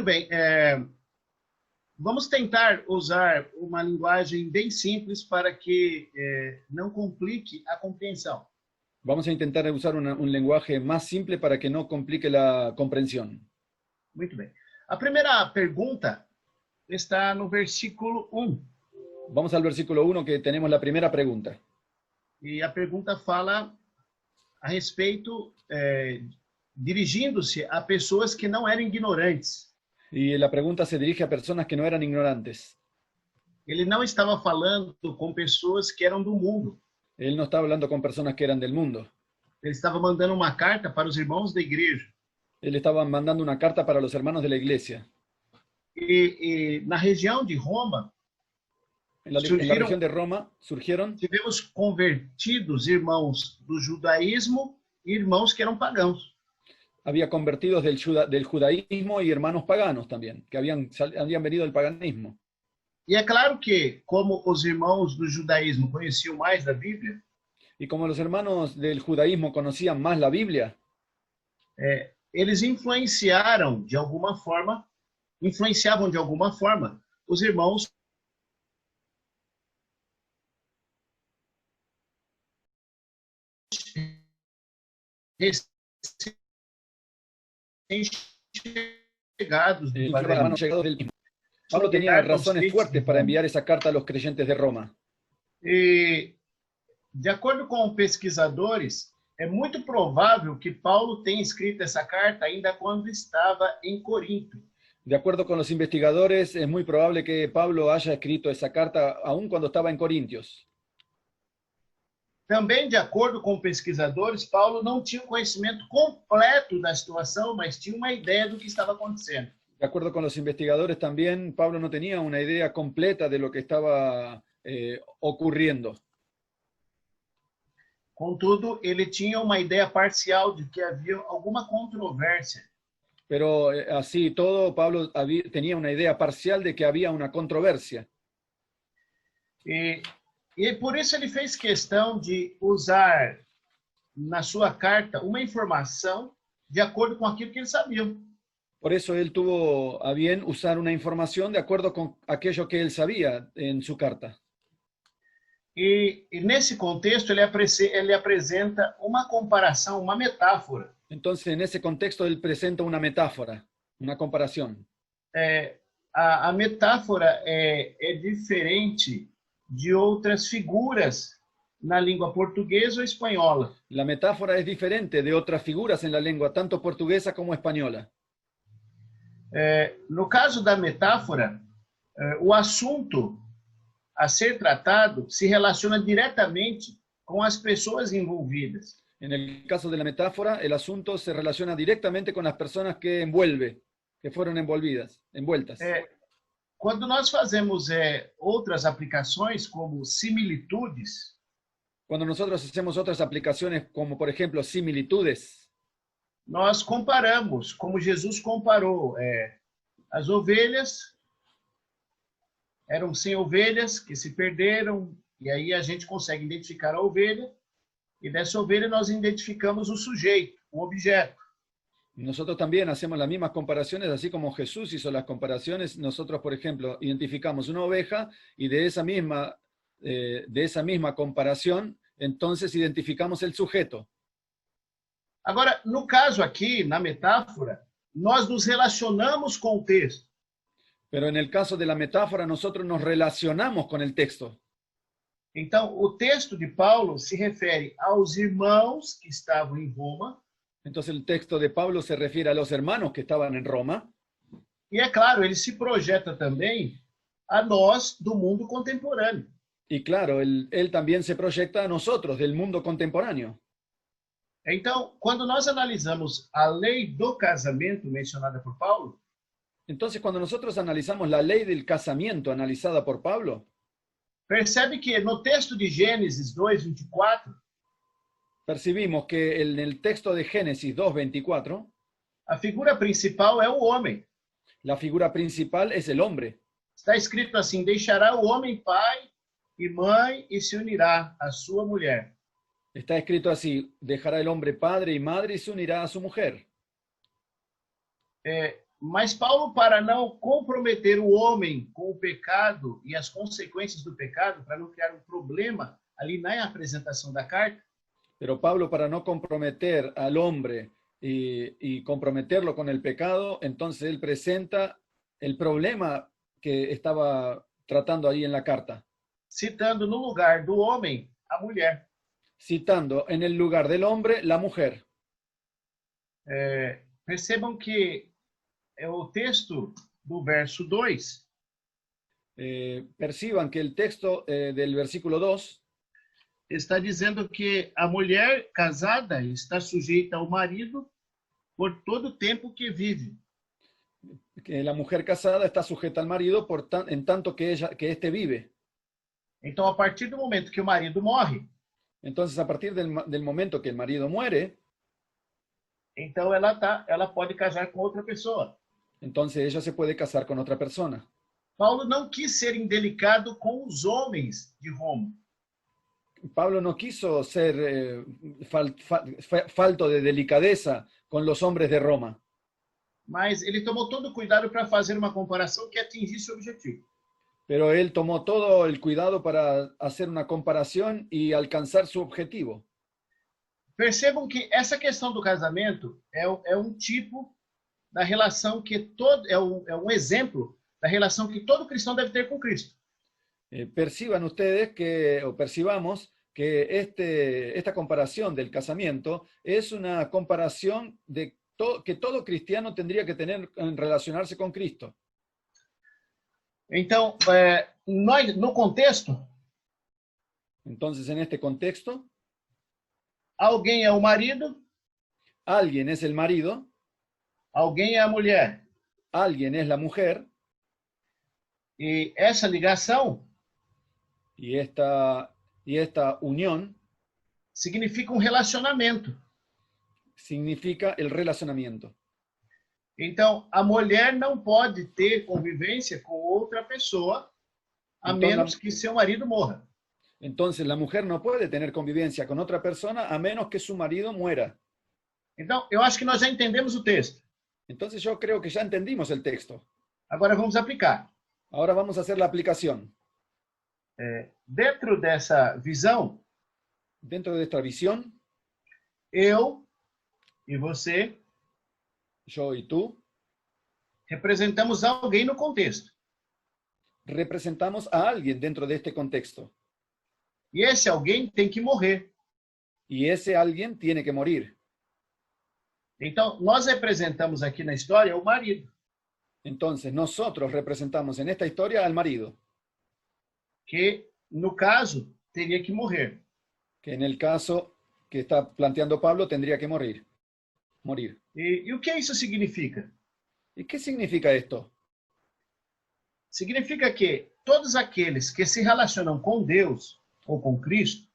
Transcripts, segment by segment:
bem. Vamos tentar usar uma linguagem bem simples para que não complique a compreensão. Vamos a intentar usar un lenguaje más simple para que no complique la comprensión. Muito bem. A primeira pergunta está no versículo 1. Vamos al versículo 1 que tenemos la primera pregunta. E a pergunta fala a respeito, dirigindo-se a pessoas que não eram ignorantes. Y la pregunta se dirige a personas que no eran ignorantes. Ele não estava falando com pessoas que eram do mundo. Él no estaba hablando con personas que eran del mundo. Ele estava mandando uma carta para os irmãos da igreja. Él estaba mandando una carta para los hermanos de la iglesia. E na região de Roma, En la región de Roma surgieron, tivemos convertidos irmãos do judaísmo e irmãos que eram pagãos. había convertidos del judaísmo y hermanos paganos también, que habían venido del paganismo. E é claro que, como os irmãos do judaísmo conheciam mais da Bíblia, Y como los hermanos del judaísmo conocían más la Biblia, eles influenciavam de alguma forma os irmãos recém-chegados do hermanos llegados del mismo. Pablo tenía razones fuertes para enviar esa carta a los creyentes de Roma. E, de acordo com pesquisadores, é muito provável que Paulo tenha escrito essa carta ainda quando estava em Corinto. De acuerdo con los investigadores, es muy probable que Pablo haya escrito esa carta aún cuando estaba en Corintios. Também, de acordo com pesquisadores, Paulo não tinha um conhecimento completo da situação, mas tinha uma ideia do que estava acontecendo. De acuerdo con los investigadores también, Pablo no tenía una idea completa de lo que estaba ocurriendo. Contudo, ele tinha uma ideia parcial de que havia alguma controvérsia. Pero así todo, Pablo tenía una idea parcial de que había una controversia. E por isso ele fez questão de usar na sua carta uma informação de acordo com aquilo que ele sabia. Por eso él tuvo a bien usar una información de acuerdo con aquello que él sabía en su carta. E nesse contexto ele apresenta uma comparação, uma metáfora. Entonces, en ese contexto, él presenta una metáfora, una comparación. A metáfora é diferente de outras figuras na língua portuguesa ou espanhola. La metáfora es diferente de otras figuras en la lengua, tanto portuguesa como española. No caso da metáfora, o assunto a ser tratado se relaciona diretamente com as pessoas envolvidas. En el caso de la metáfora, el asunto se relaciona directamente con las personas que envuelve, que fueron envueltas. Quando nós fazemos outras aplicações, como similitudes, cuando nosotros hacemos otras aplicaciones, como por ejemplo similitudes, nós comparamos, como Jesus comparou, as ovelhas eram 100 ovelhas que se perderam, e aí a gente consegue identificar a ovelha, e dessa ovelha nós identificamos o sujeito, o objeto. Nosotros también hacemos las mismas comparaciones, así como Jesús hizo las comparaciones. Nosotros, por ejemplo, identificamos una oveja y de esa misma comparación, entonces identificamos el sujeto. Agora, no caso aqui, na metáfora, nós nos relacionamos com o texto. Pero en el caso de la metáfora, nosotros nos relacionamos con el texto. Então, o texto de Paulo se refere aos irmãos que estavam em Roma. Entonces el texto de Pablo se refiere a los hermanos que estaban en Roma. E é claro, ele se projeta também a nós do mundo contemporâneo. Y claro, él también se proyecta a nosotros del mundo contemporáneo. Então, quando nós analisamos a lei do casamento mencionada por Paulo, entonces cuando nosotros analizamos la ley del casamiento analizada por Pablo, percebe que no texto de Gênesis 2:24, percibimos que en el texto de Génesis 2:24, a figura principal é o homem. La figura principal es el hombre. Está escrito assim: deixará o homem pai e mãe e se unirá à sua mulher. Está escrito así: dejará el hombre padre y madre y se unirá a su mujer. Mas Paulo, para não comprometer o homem com o pecado e as consequências do pecado, para não criar um problema ali na apresentação da carta, Pero Pablo, para no comprometer al hombre y comprometerlo con el pecado, entonces él presenta el problema que estaba tratando ahí en la carta, citando no lugar do homem a mulher. citando en el lugar del hombre la mujer. Percebam que o texto do verso 2 Perciban que el texto del versículo 2 está dizendo que a mulher casada está sujeita ao marido por todo o tempo que vive. que la mujer casada está sujeta al marido en tanto que éste vive. Então, a partir do momento que o marido morre, Entonces, a partir del momento que el marido muere, então ela pode casar com outra pessoa. entonces ella se puede casar con otra persona. Paulo não quis ser indelicado com os homens de Roma. Pablo no quiso ser falto de delicadeza con los hombres de Roma, Mas ele tomou todo o cuidado para fazer uma comparação que atingisse o objetivo. pero él tomó todo el cuidado para hacer una comparación y alcanzar su objetivo. Percebam que essa questão do casamento é um tipo da relação que todo é um exemplo da relação que todo cristão deve ter com Cristo. Perciban ustedes percibamos que esta comparación del casamiento es una comparación que todo cristiano tendría que tener en relacionarse con Cristo. Então, no contexto, Entonces, en este contexto, alguém é o marido, alguien es el marido, alguém é a mulher. alguien es la mujer, E essa ligação y esta unión significa um relacionamento. significa el relacionamiento. Então, a mulher não pode ter convivência com outra pessoa, a Então, menos que seu marido morra. Entonces, la mujer no puede tener convivencia con otra persona a menos que su marido muera. Então, eu acho que nós já entendemos o texto. Entonces, yo creo que ya entendimos el texto. Agora vamos aplicar. Ahora vamos a hacer la aplicación. Dentro dessa visão, Dentro de esta visión, eu e você yo y tú representamos alguém no contexto. representamos a alguien dentro de este contexto. E esse alguém tem que morrer. Y ese alguien tiene que morir. Então, nós representamos aqui na história o marido, Entonces, nosotros representamos en esta historia al marido, que, no caso, teria que morrer. que en el caso que está planteando Pablo tendría que morir. E o que isso significa? ¿Y qué significa esto? Significa que todos aqueles que se relacionam com Deus ou com Cristo,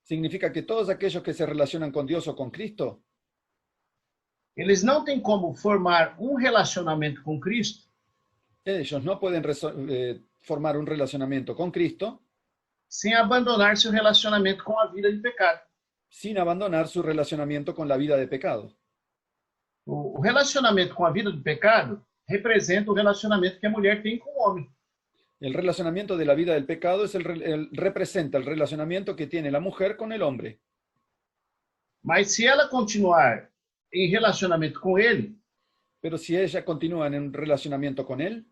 Significa que todos aquellos que se relacionan con Dios o con Cristo, eles não têm como formar um relacionamento com Cristo ellos no pueden formar un relacionamiento con Cristo sem abandonar seu relacionamento com a vida de pecado. sin abandonar su relacionamiento con la vida de pecado. O relacionamento com a vida do pecado representa o relacionamento que a mulher tem com o homem. El relacionamiento de la vida del pecado representa el relacionamiento que tiene la mujer con el hombre. Mas se ela continuar em relacionamento com ele, Pero si ella continúa en un relacionamiento con él,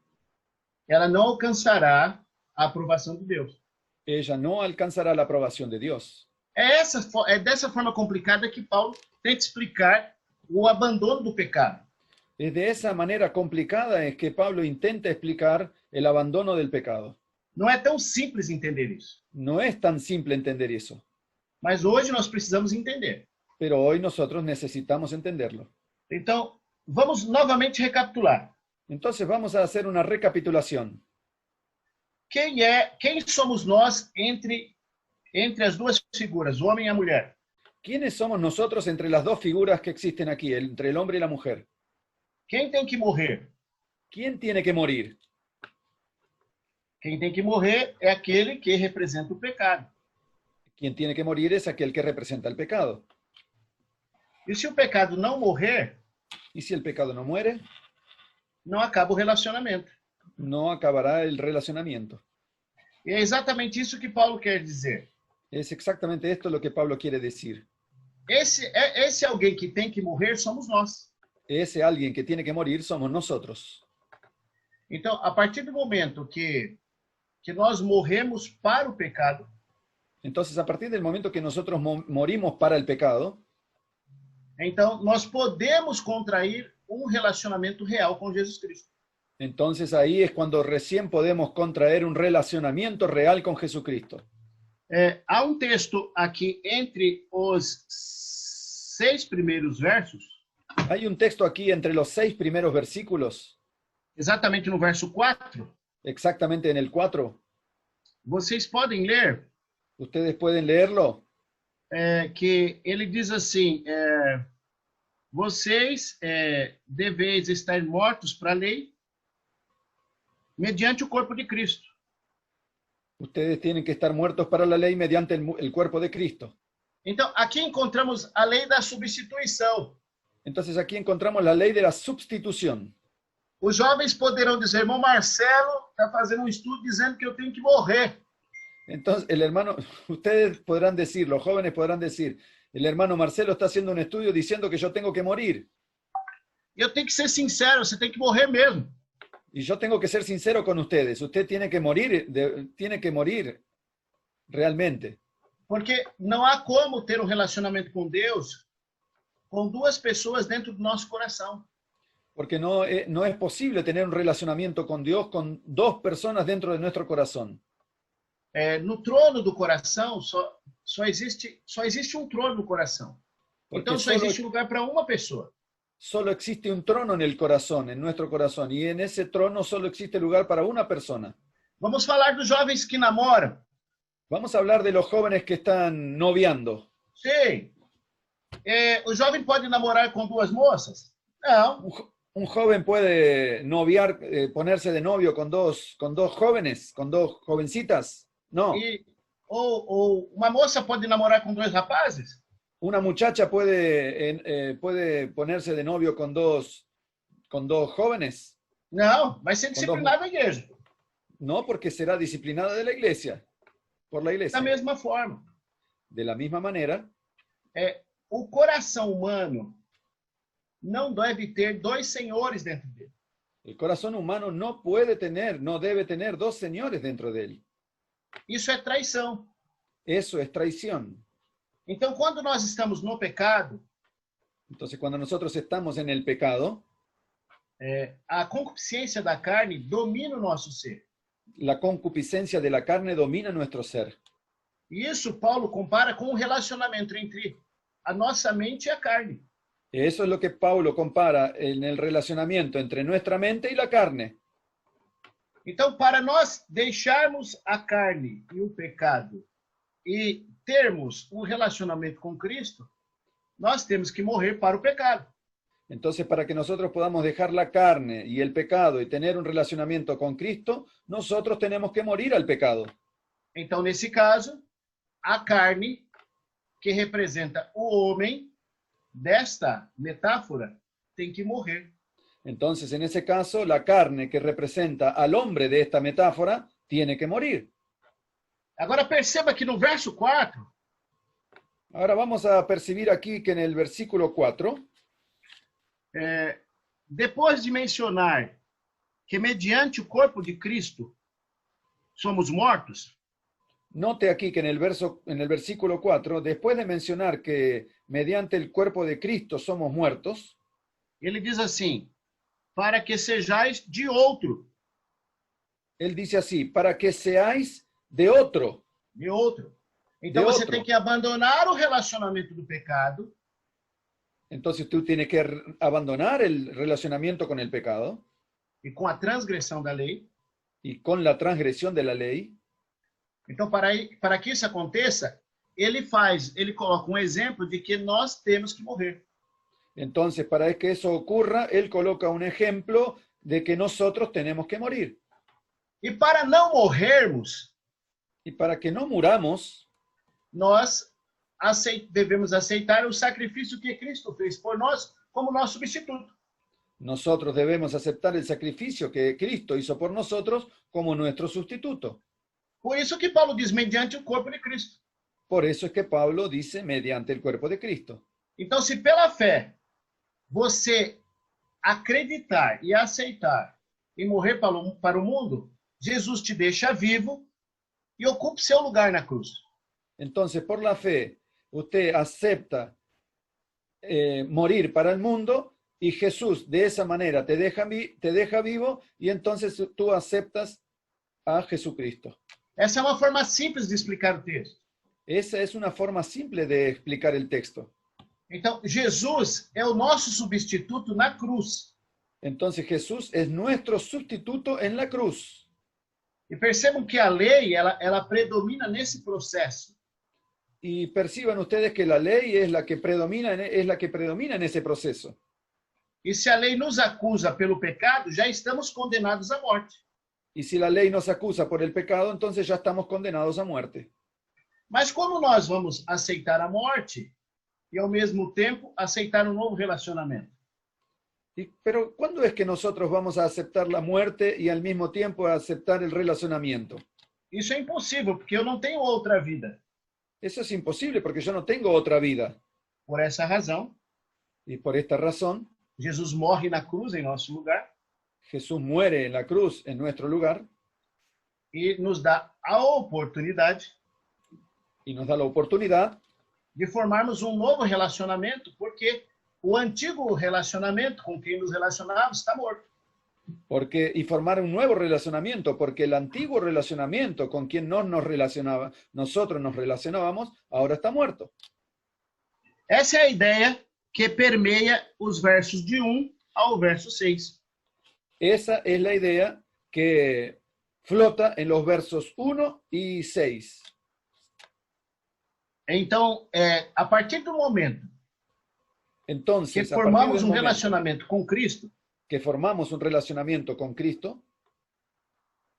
ela não alcançará a aprovação de Deus. ella no alcanzará la aprobación de Dios. É dessa forma complicada que Paulo tenta explicar o abandono do pecado. Es de esa manera complicada es que Pablo intenta explicar el abandono del pecado. Não é tão simples entender isso. No es tan simple entender eso, Mas hoje nós precisamos entender. pero hoy nosotros necesitamos entenderlo. Então, vamos novamente recapitular. Entonces vamos a hacer una recapitulación. Quem somos nós entre as duas figuras, o homem e a mulher? ¿Quiénes somos nosotros entre las dos figuras que existen aquí, entre el hombre y la mujer? Quem tem que morrer? ¿Quién tiene que morir? Quem tem que morrer é aquele que representa o pecado. Quien tiene que morir es aquel que representa el pecado. E se o pecado não morrer, Y si el pecado no muere, não acaba o relacionamento. no acabará el relacionamiento. E é exatamente isso que Paulo quer dizer. Es exactamente esto lo que Pablo quiere decir. Esse alguém que tem que morrer somos nós. Ese alguien que tiene que morir somos nosotros. Então, a partir do momento que nós morremos para o pecado, Entonces, a partir del momento que nosotros morimos para el pecado, então nós podemos contrair um relacionamento real com Jesus Cristo. entonces ahí es cuando recién podemos contraer un relacionamiento real con Jesucristo. Há um texto aqui entre os 6 primeiros versos, Hay un texto aquí entre los 6 primeros versículos, exatamente no verso 4. exactamente en el 4. Vocês podem ler Ustedes pueden leerlo. que ele diz assim, vocês deveis estar mortos para a lei mediante o corpo de Cristo. Ustedes tienen que estar muertos para la ley mediante el cuerpo de Cristo. Então, aqui encontramos a lei da substituição. Entonces aquí encontramos la ley de la sustitución. Os jovens poderão dizer, irmão Marcelo está fazendo um estudo dizendo que eu tenho que morrer. Entonces, ustedes podrán decir, los jóvenes podrán decir, el hermano Marcelo está haciendo un estudio diciendo que yo tengo que morir. Eu tenho que ser sincero, você tem que morrer mesmo. Y yo tengo que ser sincero con ustedes. Usted tiene que morir realmente. Porque não há como ter um relacionamento com Deus com duas pessoas dentro do nosso coração. Porque no es posible tener un relacionamiento con Dios con 2 personas dentro de nuestro corazón. No trono do coração, só existe um trono no coração. Porque Então, só existe lugar para uma pessoa. Solo existe un trono en el corazón, en nuestro corazón, y en ese trono solo existe lugar para una persona. Vamos falar dos jovens que namoram. Vamos a hablar de los jóvenes que están noviando. Sim. O jovem pode namorar com 2 moças? Não. Un joven puede noviar, ponerse de novio con dos jóvenes, con 2 jovencitas. No. Ou uma moça pode namorar com 2 rapazes? Una muchacha puede ponerse de novio con dos jóvenes. Não, vai ser disciplinada na igreja. No, porque será disciplinada de la iglesia, por la iglesia. Da mesma forma. De la misma manera, o coração humano não deve ter 2 senhores dentro dele. el corazón humano no debe tener 2 señores dentro de él. Isso é traição. Eso es traición. Então, quando nós estamos no pecado, Entonces, cuando nosotros estamos en el pecado, a concupiscência da carne domina o nosso ser. la concupiscencia de la carne domina nuestro ser. E isso Paulo compara com o relacionamento entre a nossa mente e a carne. Eso es lo que Pablo compara en el relacionamiento entre nuestra mente y la carne. Então, para nós deixarmos a carne e o pecado e termos um relacionamento com Cristo, nós temos que morrer para o pecado. Entonces, para que nosotros podamos dejar la carne y el pecado y tener un relacionamiento con Cristo, nosotros tenemos que morir al pecado. Então, nesse caso, a carne, que representa o homem, desta metáfora, tem que morrer. Entonces, en ese caso, la carne que representa al hombre de esta metáfora tiene que morir. Agora perceba que no verso 4, Ahora vamos a percibir aquí que en el versículo 4, depois de mencionar que mediante o corpo de Cristo somos mortos, note aquí que en el versículo 4, después de mencionar que mediante el cuerpo de Cristo somos muertos, ele diz assim, para que sejais de outro. Él dice así, para que seáis de otro. De outro. Então De você outro. tem que abandonar o relacionamento do pecado Entonces tú tienes que abandonar el relacionamiento con el pecado e com a transgressão da lei. y con la transgresión de la ley. Então, para que isso aconteça, ele coloca um exemplo de que nós temos que morrer. Entonces, para que eso ocurra, él coloca un ejemplo de que nosotros tenemos que morir. E para não morrermos, Y para que no muramos, nós devemos aceitar o sacrifício que Cristo fez por nós como nosso substituto. Nosotros debemos aceptar el sacrificio que Cristo hizo por nosotros como nuestro sustituto. Por isso que Paulo diz, mediante o corpo de Cristo. Por eso es que Pablo dice, mediante el cuerpo de Cristo. Então, se pela fé você acreditar e aceitar e morrer para o mundo, Jesus te deixa vivo e ocupa seu lugar na cruz. Entonces, por la fe, usted acepta morir para el mundo y Jesús de esa manera te deja vivo y entonces tú aceptas a Jesucristo. Essa é uma forma simples de explicar o texto. Esa es una forma simple de explicar el texto. Então, Jesus é o nosso substituto na cruz. Entonces Jesús es nuestro sustituto en la cruz. E percebam que a lei, ela predomina nesse processo. Y perciban ustedes que la ley es la que predomina en ese proceso. E se a lei nos acusa pelo pecado, já estamos condenados à morte. Y si la ley nos acusa por el pecado, entonces ya estamos condenados a muerte. Mas como nós vamos aceitar a morte e, ao mesmo tempo, aceitar um novo relacionamento? Pero ¿cuándo es que nosotros vamos a aceptar la muerte y al mismo tiempo aceptar el relacionamiento? Isso é impossível, porque eu não tenho outra vida. Eso es imposible porque yo no tengo otra vida. Por essa razão, Y por esta razón, Jesus morre na cruz em nosso lugar Jesús muere en la cruz en nuestro lugar e nos dá a oportunidade y nos da la oportunidad de formarmos um novo relacionamento, porque o antigo relacionamento com quem nos relacionávamos está morto. y formar un nuevo relacionamiento, porque el antiguo relacionamiento con quien nosotros nos relacionábamos, ahora está muerto. Essa é a ideia que permeia os versos de 1 ao verso 6. Esa es la idea que flota en los versos 1 y 6. Então, a partir do momento Entonces, que a partir formamos del um momento relacionamento com Cristo, que formamos un relacionamiento con Cristo,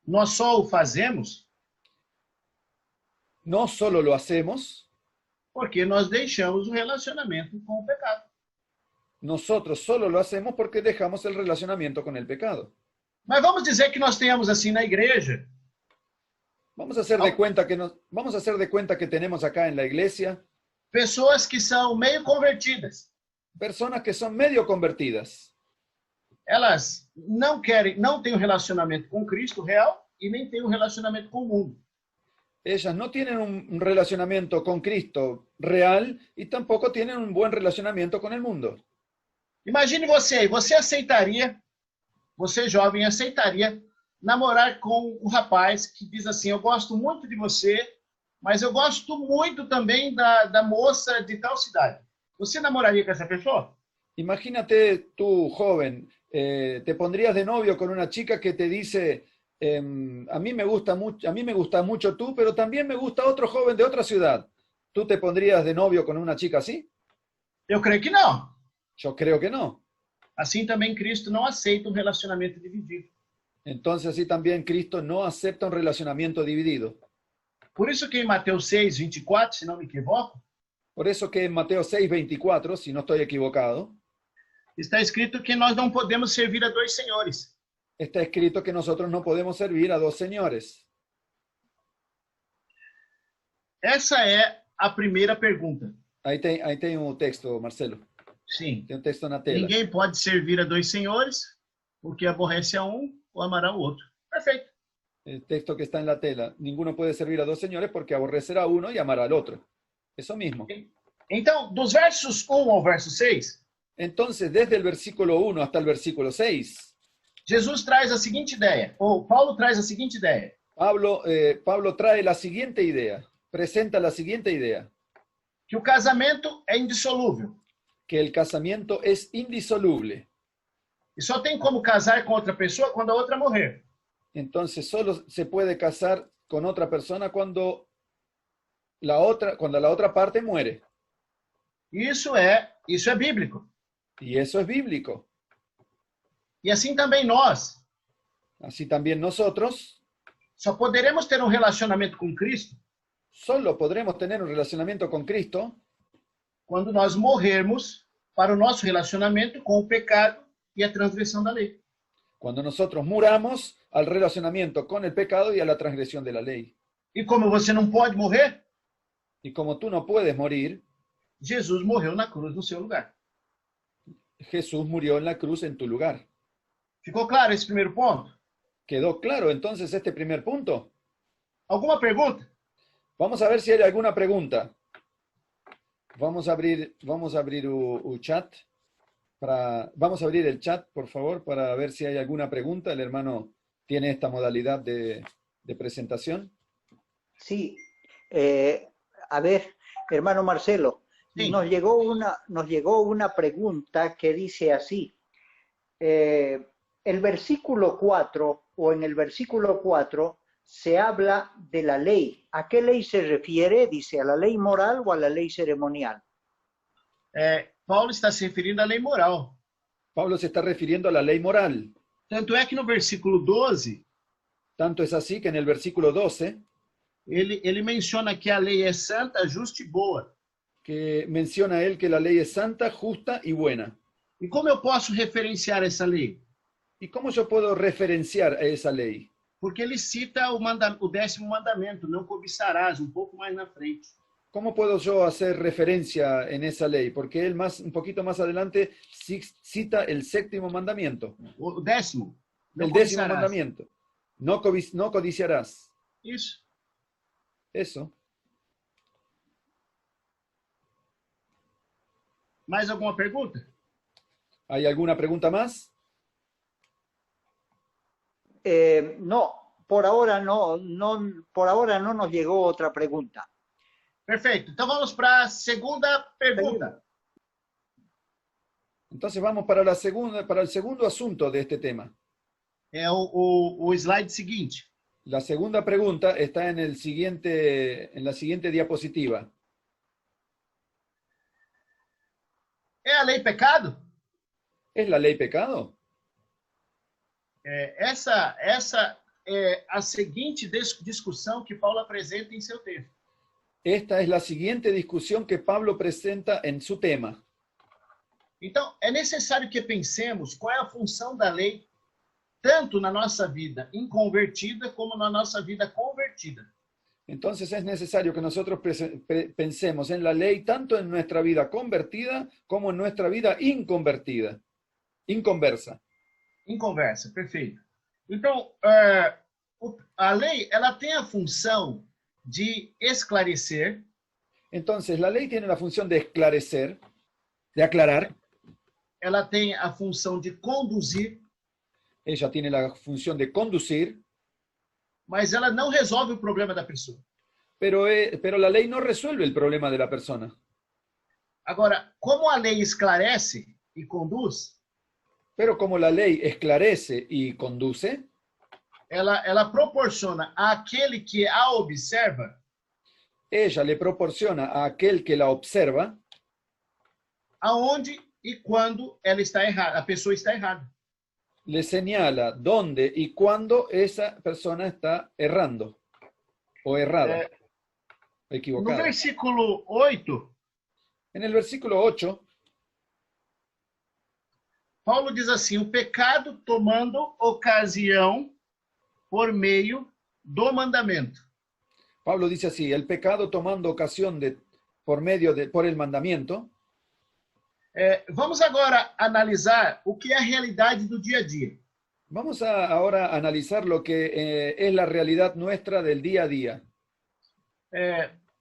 nós só o fazemos no solo lo hacemos, porque nós deixamos o relacionamento com o pecado. nosotros solo lo hacemos porque dejamos el relacionamiento con el pecado. Mas vamos dizer que nós tenhamos assim na igreja Vamos a hacer de cuenta que tenemos acá en la iglesia pessoas que são meio convertidas. personas que son medio convertidas. Elas não têm um relacionamento com Cristo real e nem têm um relacionamento com o mundo. Ellas no tienen un relacionamiento con Cristo real y tampoco tienen un buen relacionamiento con el mundo. Imagine você aceitaria, você jovem aceitaria namorar com um rapaz que diz assim, eu gosto muito de você, mas eu gosto muito também da moça de tal cidade. Você namoraria com essa pessoa? Imagínate tú, joven, te pondrías de novio con una chica que te dice, a mí me gusta mucho tú, pero también me gusta otro joven de otra ciudad. ¿Tú te pondrías de novio con una chica así? Eu creio que não. Yo creo que no. Assim também Cristo não aceita um relacionamento dividido. Entonces así también Cristo no acepta un relacionamiento dividido. Por isso que em Mateus 6, 24, se não me equivoco, Por eso que en Mateo 6, 24, si no estoy equivocado, está escrito que nós não podemos servir a dois senhores. está escrito que nosotros no podemos servir a dos señores. Essa é a primeira pergunta. Ahí tem un texto, Marcelo. Sim. Tem un texto na tela. Ninguém pode servir a dois senhores, porque aborrece a um ou amará o outro. Perfeito. El texto que está en la tela. Ninguno puede servir a dos señores porque aborrecerá a uno y amará al otro. Eso mismo. Então, dos versos 1 ao verso 6, Entonces, desde el versículo 1 hasta el versículo 6, Jesus traz a seguinte ideia, ou Paulo traz a seguinte ideia. Pablo trae la siguiente idea, presenta la siguiente idea, Que o casamento é indissolúvel. que el casamiento es indisoluble. E só tem como casar com outra pessoa quando a outra morrer. Entonces, solo se puede casar con otra persona cuando la otra parte muere. Isso é bíblico. Y eso es bíblico. E assim também nós Así también nosotros só poderemos ter um relacionamento com Cristo solo podremos tener un relacionamiento con Cristo quando nós morrermos para o nosso relacionamento com o pecado e a transgressão da lei. Cuando nosotros muramos al relacionamiento con el pecado y a la transgresión de la ley. E como você não pode morrer, Y como tú no puedes morir, Jesus morreu na cruz no seu lugar. Jesús murió en la cruz en tu lugar. Ficou claro esse primeiro ponto? ¿Quedó claro entonces este primer punto? Alguma pergunta? Vamos a ver si hay alguna pregunta. Vamos a abrir el chat. Vamos a abrir el chat, por favor, para ver si hay alguna pregunta. El hermano tiene esta modalidad de presentación. Sí. A ver, hermano Marcelo, sí. Nos llegó una pregunta que dice así. El versículo 4, o en el versículo 4, se habla de la ley. ¿A qué ley se refiere? Dice, ¿a la ley moral o a la ley ceremonial? Paulo está se referindo à lei moral. Pablo se está refiriendo a la ley moral. Tanto é que no versículo 12, Tanto es así que en el versículo 12, ele menciona que a lei é santa, justa e boa. que menciona él que la ley es santa, justa y buena. E como eu posso referenciar essa lei? ¿Y cómo yo puedo referenciar a esa ley? Porque ele cita o 10º mandamento, não cobiçarás, um pouco mais na frente. ¿Cómo puedo yo hacer referencia en esa ley? Porque él un poquito más adelante cita el 7º mandamiento. O 10º. El 10º mandamiento. No codiciarás. Isso. Eso. Mais alguma pergunta? ¿Hay alguna pregunta más? No, por ahora no nos llegó otra pregunta. Perfeito. Então vamos para a segunda pergunta. Entonces vamos para el segundo asunto de este tema. É o slide seguinte. La segunda pregunta está en la siguiente diapositiva. É a lei pecado? ¿Es la ley pecado? Essa é a seguinte discussão que Paulo apresenta em seu texto. Esta es la siguiente discusión que Pablo presenta en su tema. Então, é necessário que pensemos qual é a função da lei, tanto na nossa vida inconvertida como na nossa vida convertida. Entonces es necesario que nosotros pensemos en la ley tanto en nuestra vida convertida como en nuestra vida inconvertida, inconversa. Inconversa, perfeito. Então, a lei ela tem a função de esclarecer. Entonces, la ley tiene la función de esclarecer, de aclarar. Ela tem a função de conduzir. Ella tiene la función de conducir. Mas ela não resolve o problema da pessoa. Pero la ley no resuelve el problema de la persona. Agora, como a lei esclarece e conduz, pero como la ley esclarece y conduce, ela proporciona àquele que a observa, ella le proporciona a aquel que la observa, aonde e quando ela está errada, a pessoa está errada. Le señala dónde y cuándo esa persona está errando o errada, equivocada. No versículo 8, en el versículo 8, Paulo diz assim: o pecado tomando ocasião por meio do mandamento. Pablo dice así: el pecado tomando ocasión por el mandamiento. Vamos agora analisar o que é a realidade do dia a dia. Vamos ahora a analizar lo que es la realidad nuestra del día a día.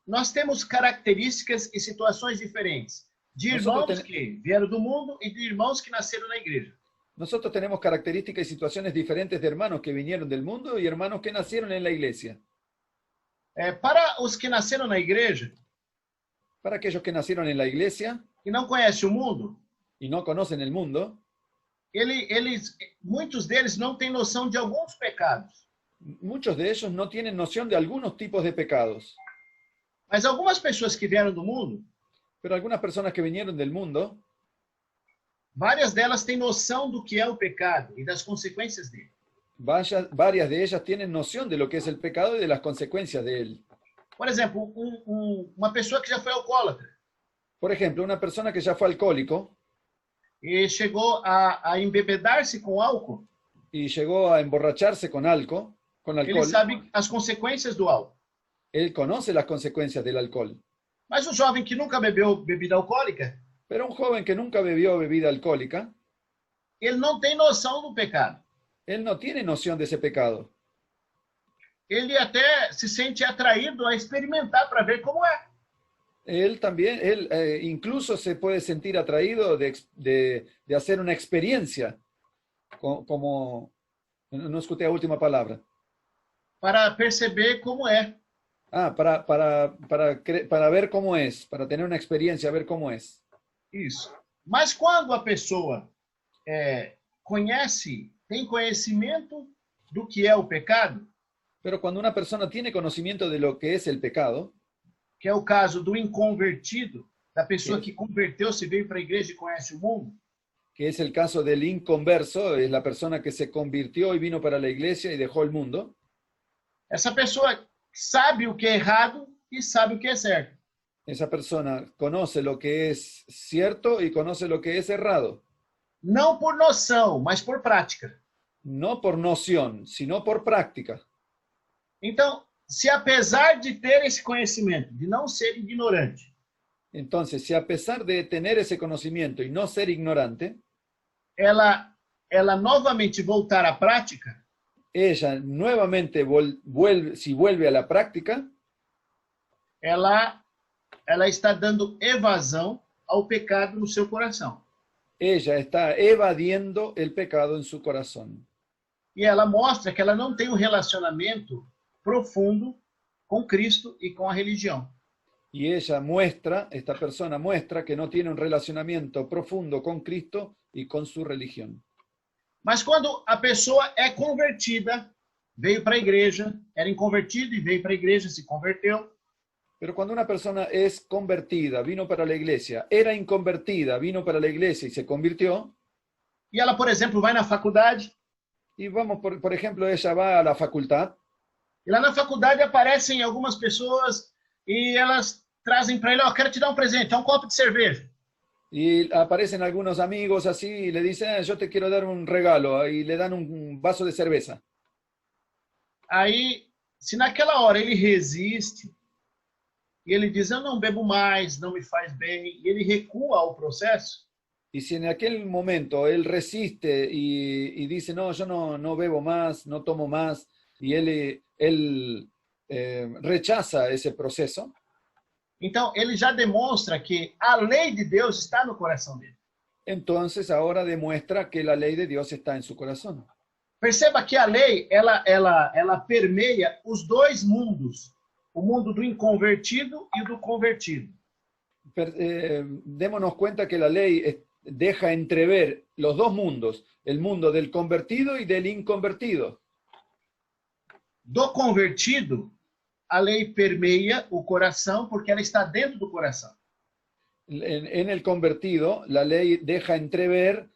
Nós temos características e situações diferentes de irmãos que vieram do mundo e de irmãos que nasceram na igreja. Nosotros tenemos características y situaciones diferentes de hermanos que vinieron del mundo y hermanos que nacieron en la iglesia. Para os que nasceram na igreja, para aquellos que nacieron en la iglesia e não conhecem o mundo, y no conocen el mundo, muitos deles não têm noção de alguns pecados. Muchos de ellos no tienen noción de algunos tipos de pecados. Mas algumas pessoas que vieram do mundo, pero algunas personas que vinieron del mundo, várias delas têm noção do que é o pecado e das consequências dele. Varias de ellas tienen noción de lo que es el pecado y de las consecuencias de él. Por exemplo, uma pessoa que já foi alcoólatra. Por ejemplo, una persona que ya fue alcohólico, e chegou a embebedar-se com álcool, y llegó a emborracharse con ele alcohol. sabe as consequências do álcool. Él conoce las consecuencias del alcohol. Mas o jovem que nunca bebeu bebida alcoólica, Pero un joven que nunca bebió bebida alcohólica, ele não tem noção do pecado. él no tiene noción de ese pecado. Ele até se sente atraído a experimentar para ver como é. Él también, incluso se puede sentir atraído de hacer una experiencia, como, no escuché la última palabra. Para perceber como é. Para ver cómo es, para tener una experiencia, ver cómo es. Isso. Mas quando a pessoa conhece, tem conhecimento do que é o pecado, Pero cuando una persona tiene conocimiento de lo que es el pecado, que é o caso do inconvertido, da pessoa Sim. que converteu-se, veio para a igreja e conhece o mundo, que es el caso del inconverso, es la persona que se convirtió y vino para la iglesia y dejó el mundo, essa pessoa sabe o que é errado e sabe o que é certo. esa persona conoce lo que es cierto y conoce lo que es errado, Não por noção, mas por prática. no por noción, sino por práctica. Então, se apesar de ter esse conhecimento, de não ser ignorante, Entonces, si a pesar de tener ese conocimiento y no ser ignorante, ela novamente voltar à prática, ella nuevamente si vuelve a la práctica, ela está dando evasão ao pecado no seu coração. ella está evadiendo el pecado en su corazón. E ela mostra que ela não tem um relacionamento profundo com Cristo e com a religião. Y esta persona muestra que no tiene un relacionamiento profundo con Cristo y con su religión. Mas quando a pessoa é convertida, veio para a igreja, era inconvertido e veio para a igreja, se converteu, Pero cuando una persona es convertida, vino para la iglesia, era inconvertida, vino para la iglesia y se convirtió, e ela, por exemplo, vai na faculdade, y vamos, por ejemplo, ella va a la facultad, e lá na faculdade aparecem algumas pessoas e elas trazem para ele, ó, quero te dar um presente, é um copo de cerveja. y aparecen algunos amigos así y le dicen, yo te quiero dar un regalo, y le dan un vaso de cerveza. Aí, se naquela hora ele resiste, e ele diz, eu não bebo mais, não me faz bem, e ele recua ao processo, Y si en aquel momento él resiste y dice, no, yo no bebo más, no tomo más, y él rechaza ese proceso, então ele já demonstra que a lei de Deus está no coração dele. entonces ahora demuestra que la ley de Dios está en su corazón. Perceba que a lei, ela permeia os dois mundos, o mundo do inconvertido e do convertido. Démonos cuenta que la ley deja entrever los dos mundos, el mundo del convertido y del inconvertido. Do convertido, a lei permeia o coração porque ela está dentro do coração. En el convertido, la ley deja entrever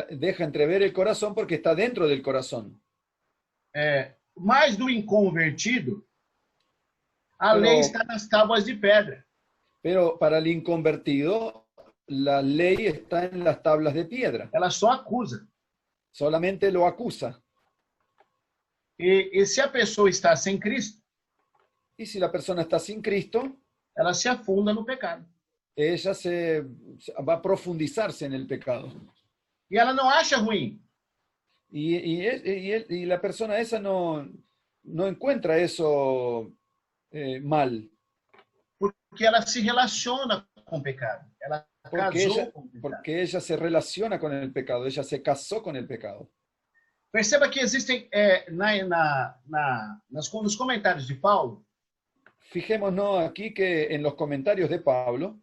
deja entrever el corazón porque está dentro del corazón. Mais do inconvertido, a Pero- lei está nas tábuas de pedra. Pero para el inconvertido, la ley está en las tablas de piedra. Ela só acusa. Solamente lo acusa. E se a pessoa está sem Cristo, Y si la persona está sin Cristo, ela se afunda no pecado. ella va a profundizarse en el pecado. E ela não acha ruim, Y la persona esa no encuentra eso mal, porque ela se relaciona com o pecado. Ela casou com o pecado. porque ella se relaciona con el pecado, ella se casó con el pecado. Perceba que existem, nos comentários de Paulo, Fijémonos aquí que en los comentarios de Pablo,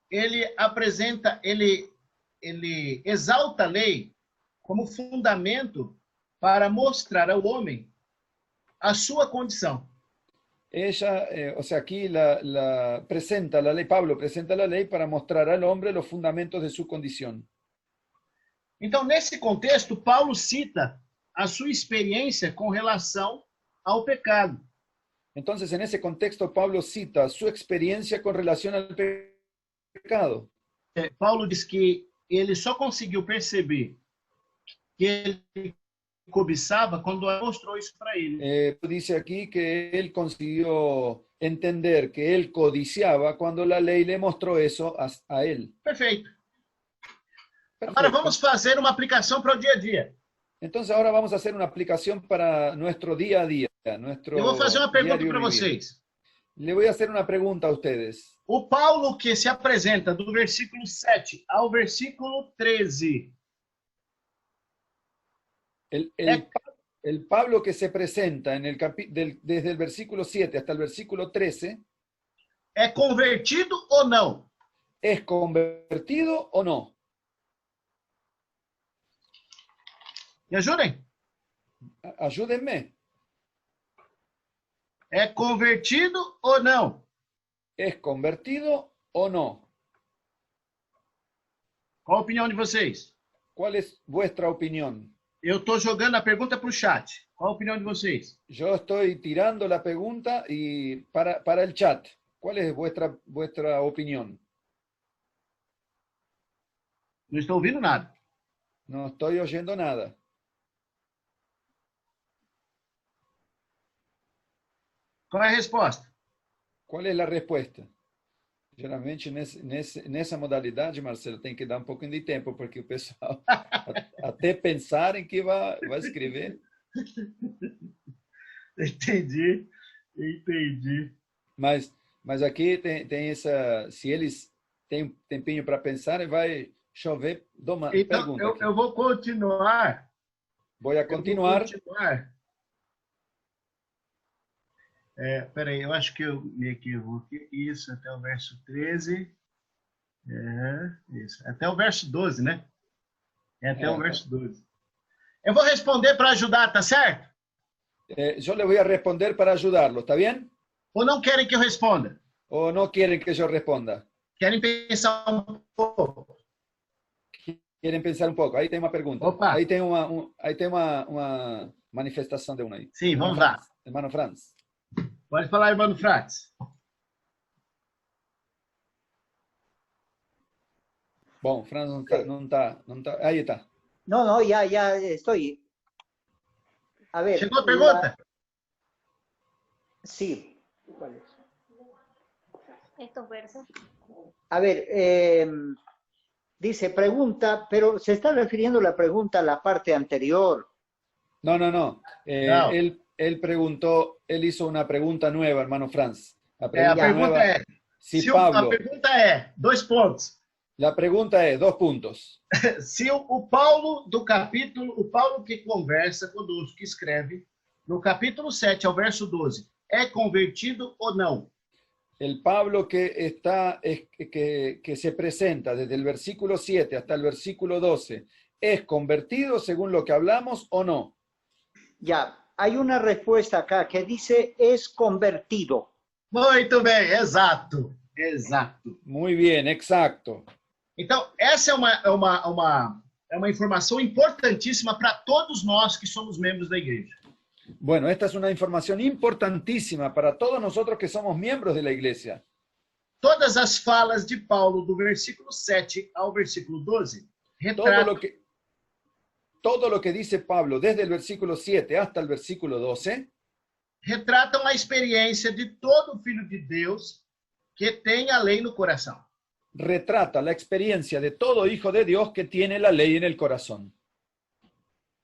ele apresenta, ele exalta a lei como fundamento para mostrar ao homem a sua condição. ella, o sea, aquí presenta la ley, Pablo presenta la ley para mostrar al hombre los fundamentos de su condición. Então, nesse contexto, Paulo cita a sua experiência com relação ao pecado. Entonces, en ese contexto, Pablo cita su experiencia con relación al pecado. Paulo diz que ele só conseguiu perceber que ele cobiçava quando ela mostrou isso para ele. Dice aquí que él consiguió entender que él codiciaba cuando la ley le mostró eso a él. Perfeito. Perfecto. Agora vamos fazer uma aplicação para o dia a dia. Entonces ahora vamos a hacer una aplicación para nuestro día a día. Nuestro Eu vou fazer uma pergunta diario para vivir. vocês. Le voy a hacer una pregunta a ustedes. O Paulo que se apresenta do versículo 7 ao versículo 13, El Pablo que se presenta en desde el versículo 7 hasta el versículo 13, é convertido ou não? ¿es convertido o no? Me ajudem? Ayúdenme. É convertido ou não? ¿Es convertido o no? Qual a opinião de vocês? ¿Cuál es vuestra opinión? Eu estou jogando a pergunta para o chat. Qual a opinião de vocês? Yo estoy tirando la pregunta y para el chat. ¿Cuál es vuestra opinión? Não estou ouvindo nada. No estoy oyendo nada. Qual é a resposta? ¿Cuál es la respuesta? Geralmente, nessa modalidade, Marcelo, tem que dar um pouquinho de tempo, porque o pessoal até pensar em que vai escrever. Entendi. Mas aqui tem essa... Se eles têm um tempinho para pensar, vai chover Então, pergunta. eu vou continuar. Vou continuar. Peraí, eu acho que eu me equivoquei. Isso, até o verso 13. Isso. Até o verso 12, né? Até o verso 12. Eu vou responder para ajudar, tá certo? Yo le voy a responder para ayudarlo, ¿está bien? Ou não querem que eu responda? ¿O no quieren que yo responda? Querem pensar um pouco? Quieren pensar un poco. Ahí tem uma pergunta. Opa. Ahí tem uma manifestação de um aí. Sim, vamos lá. Hermano Franz. Pode falar, irmão Frats. Bom, Franz não está. Ahí está. No, ya estoy. A ver. ¿Llegó pregunta? Sí. ¿Cuál es? Estos versos. A ver, dice pregunta, pero se está refiriendo la pregunta a la parte anterior. No. No. Él preguntó, él hizo una pregunta nueva, hermano Franz. La A pregunta pergunta nueva, é, si a Pablo, pergunta é, 2 pontos. la pregunta es, 2 puntos. Se o Paulo do capítulo, o Paulo que conversa conosco, que escreve, no capítulo 7 ao verso 12, é convertido ou não? El Pablo que se presenta desde el versículo 7 hasta el versículo 12, ¿es convertido según lo que hablamos o no? Ya, hay una respuesta acá que dice es convertido. Muito bem, exato. Muy bien, exacto. Então, essa é uma informação importantíssima para todos nós que somos membros da igreja. Bueno, esta es una información importantísima para todos nosotros que somos miembros de la iglesia. Todas as falas de Paulo, do versículo 7 ao versículo 12, retratam Todo lo que dice Pablo desde el versículo 7 hasta el versículo 12 retratam a experiência de todo filho de Deus que tem a lei no coração. retrata la experiencia de todo hijo de Dios que tiene la ley en el corazón.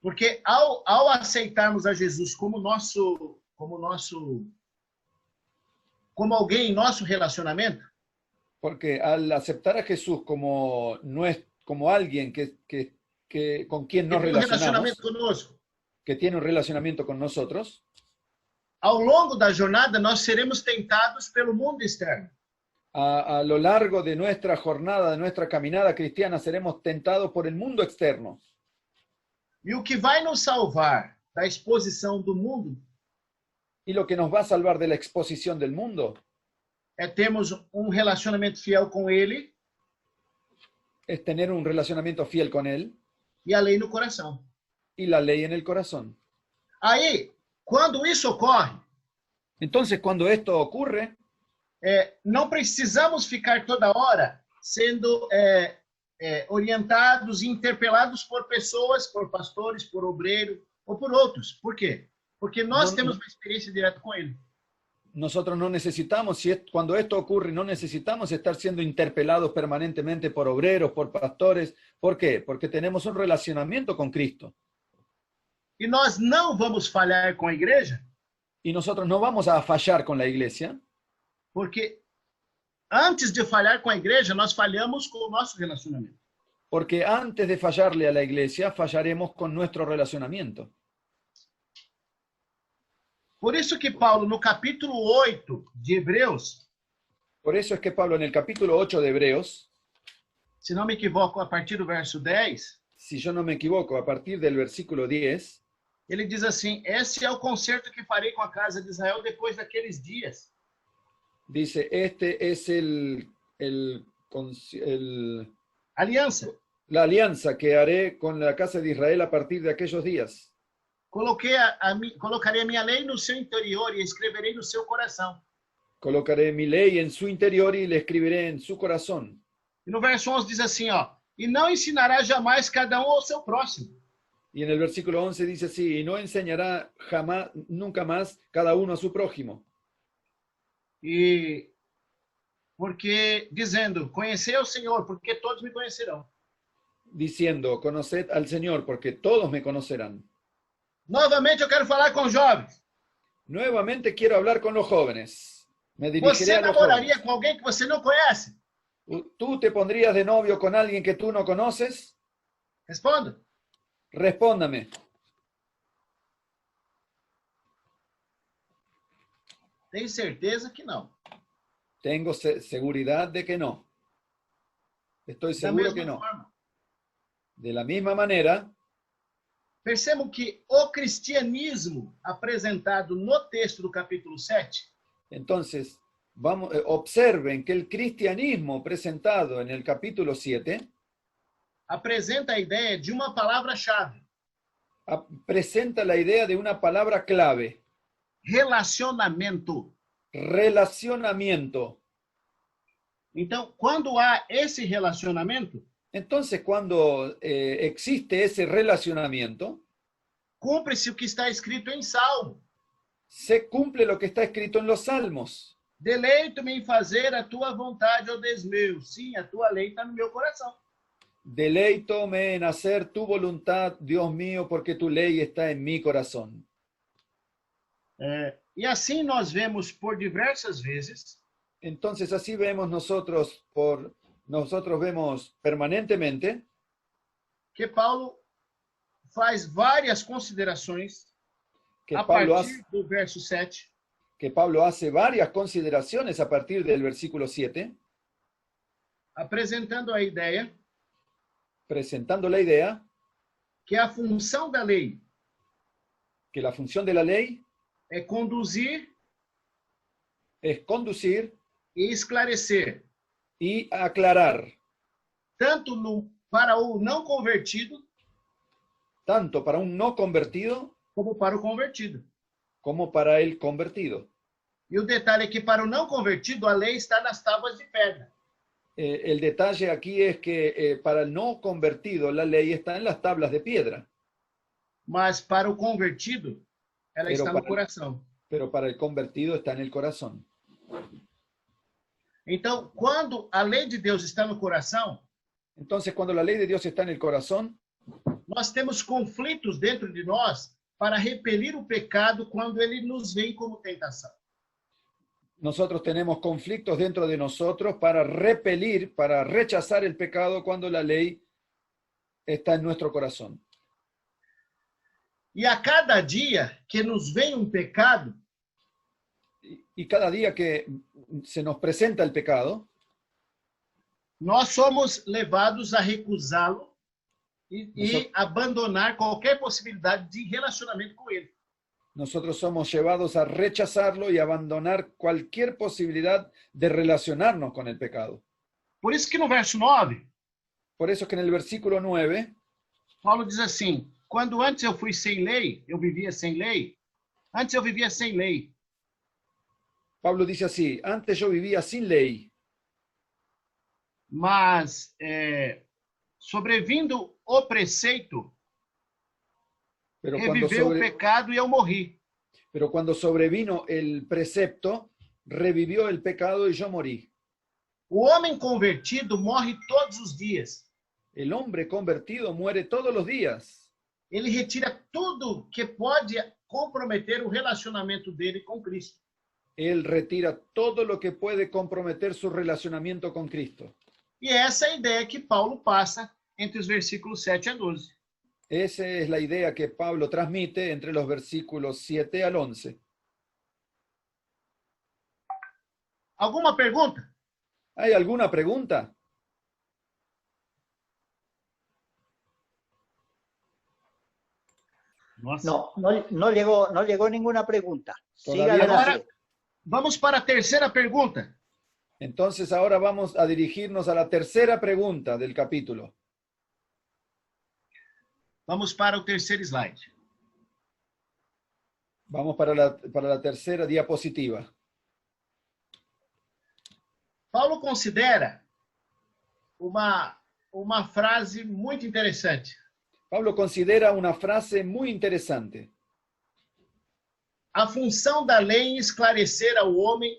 Porque ao aceitarmos a Jesus como alguém em nosso relacionamento, Porque al aceptar a Jesús como alguien con quien nos que tem um relacionamos, relacionamento conosco, que tiene un relacionamiento con nosotros, ao longo da jornada nós seremos tentados pelo mundo externo. a lo largo de nuestra jornada, de nuestra caminada cristiana, seremos tentados por el mundo externo. E o que vai nos salvar da exposição do mundo Y lo que nos va a salvar de la exposición del mundo é termos um relacionamento fiel com Ele es tener un relacionamiento fiel con Él e a lei no coração. y la ley en el corazón. Aí, quando isso ocorre, Entonces, cuando esto ocurre, não precisamos ficar toda hora sendo orientados e interpelados por pessoas, por pastores, por obreiro ou por outros. Por quê? Porque nós temos uma experiência direta com ele. nosotros no necesitamos, cuando esto ocurre, no necesitamos estar siendo interpelados permanentemente por obreros, por pastores. ¿Por qué? Porque tenemos un relacionamiento con Cristo. E nós não vamos falhar com a igreja, Y nosotros no vamos a fallar con la iglesia, porque antes de falhar com a igreja, nós falhamos com o nosso relacionamento. porque antes de fallarle a la iglesia, fallaremos con nuestro relacionamiento. Por isso que Paulo, no capítulo 8 de Hebreus, Por eso es que Pablo en el capítulo 8 de Hebreos, se não me equivoco, a partir do verso 10, si yo no me equivoco, a partir del versículo 10, ele diz assim: esse é o concerto que farei com a casa de Israel depois daqueles dias. dice, este es Aliança. la alianza que haré con la casa de Israel a partir de aquellos días. Colocarei a minha lei no seu interior e escreverei no seu coração. Colocaré mi ley en su interior y le escribiré en su corazón. E no verso 11 diz assim, ó: e não ensinará jamais cada um ao seu próximo. Y en el versículo 11 dice así, y no enseñará jamás, nunca más, cada uno a su prójimo. E porque, dizendo, conhecei ao Senhor, porque todos me conhecerão. Diciendo, conoced al Señor, porque todos me conocerán. Novamente eu quero falar com os jovens. Nuevamente quiero hablar con los jóvenes. Me dirigiré Você a los namoraria jóvenes. com alguém que você não conhece? ¿Tú te pondrías de novio con alguien que tú no conoces? Responda. Respóndame. Tenho certeza que não. Tengo seguridad de que no. Estoy Da seguro que mesma no. forma, De la misma manera, percebam que o cristianismo apresentado no texto do capítulo 7 entonces, observen que el cristianismo presentado en el capítulo 7 apresenta a ideia de uma palavra-chave: presenta la idea de una palabra clave, relacionamento. relacionamiento. Então, quando há esse relacionamento, Entonces, cuando existe ese relacionamiento, cumpre-se o que está escrito em Salmo: se cumple lo que está escrito en los Salmos. deleito-me em fazer a tua vontade, ó Deus meu. Sim, a tua lei está no meu coração. Deleítome en hacer tu voluntad, Dios mío, porque tu ley está en mi corazón. E assim nós vemos por diversas vezes Entonces, así vemos nosotros vemos permanentemente que Paulo faz várias considerações que a Pablo partir do verso 7, que Pablo hace varias consideraciones a partir del versículo 7, apresentando a ideia presentando la idea que a função da lei que la función de la ley é conduzir es conducir e esclarecer, y aclarar, tanto para o não convertido, tanto para un no convertido como para o convertido. como para el convertido. E o detalhe é que para o não convertido, a lei está nas tábuas de pedra. El detalle aquí es que para el no convertido la ley está en las tablas de piedra, Mas para o convertido, ela Pero está no para- coração. pero para el convertido está en el corazón. Então, quando a lei de Deus está no coração, Entonces, cuando la ley de Dios está en el corazón, nós temos conflitos dentro de nós para repelir o pecado quando ele nos vem como tentação. nosotros tenemos conflictos dentro de nosotros para repelir, para rechazar el pecado cuando la ley está en nuestro corazón. E a cada dia que nos vem um pecado, Y cada día que se nos presenta el pecado, nós somos levados a recusá-lo e abandonar qualquer possibilidade de relacionamento com ele. nosotros somos llevados a rechazarlo y abandonar cualquier posibilidad de relacionarnos con el pecado. Por isso que no verso 9, Por eso es que en el versículo 9, Paulo diz assim: quando antes eu fui sem lei, eu vivia sem lei, antes eu vivia sem lei. Pablo dice así, antes yo vivía sin ley, mas sobrevindo o preceito, pero reviveu o pecado e eu morri. pero cuando sobrevino el precepto, revivió el pecado y yo morí. O homem convertido morre todos os dias. El hombre convertido muere todos los días. Ele retira tudo que pode comprometer o relacionamento dele com Cristo. Él retira todo lo que puede comprometer su relacionamiento con Cristo. E essa é a ideia que Paulo passa entre os versículos 7 a 12. Esa es la idea que Pablo transmite entre los versículos 7 al 11. Alguma pergunta? ¿Hay alguna pregunta? Nossa. No llegó ninguna pregunta. Siga Todavía no. adelante. Agora, vamos para a terceira pergunta. Entonces ahora vamos a dirigirnos a la tercera pregunta del capítulo. Vamos para o terceiro slide. Vamos para la tercera diapositiva. Paulo considera uma frase muito interessante. Pablo considera una frase muy interesante. A função da lei em esclarecer ao homem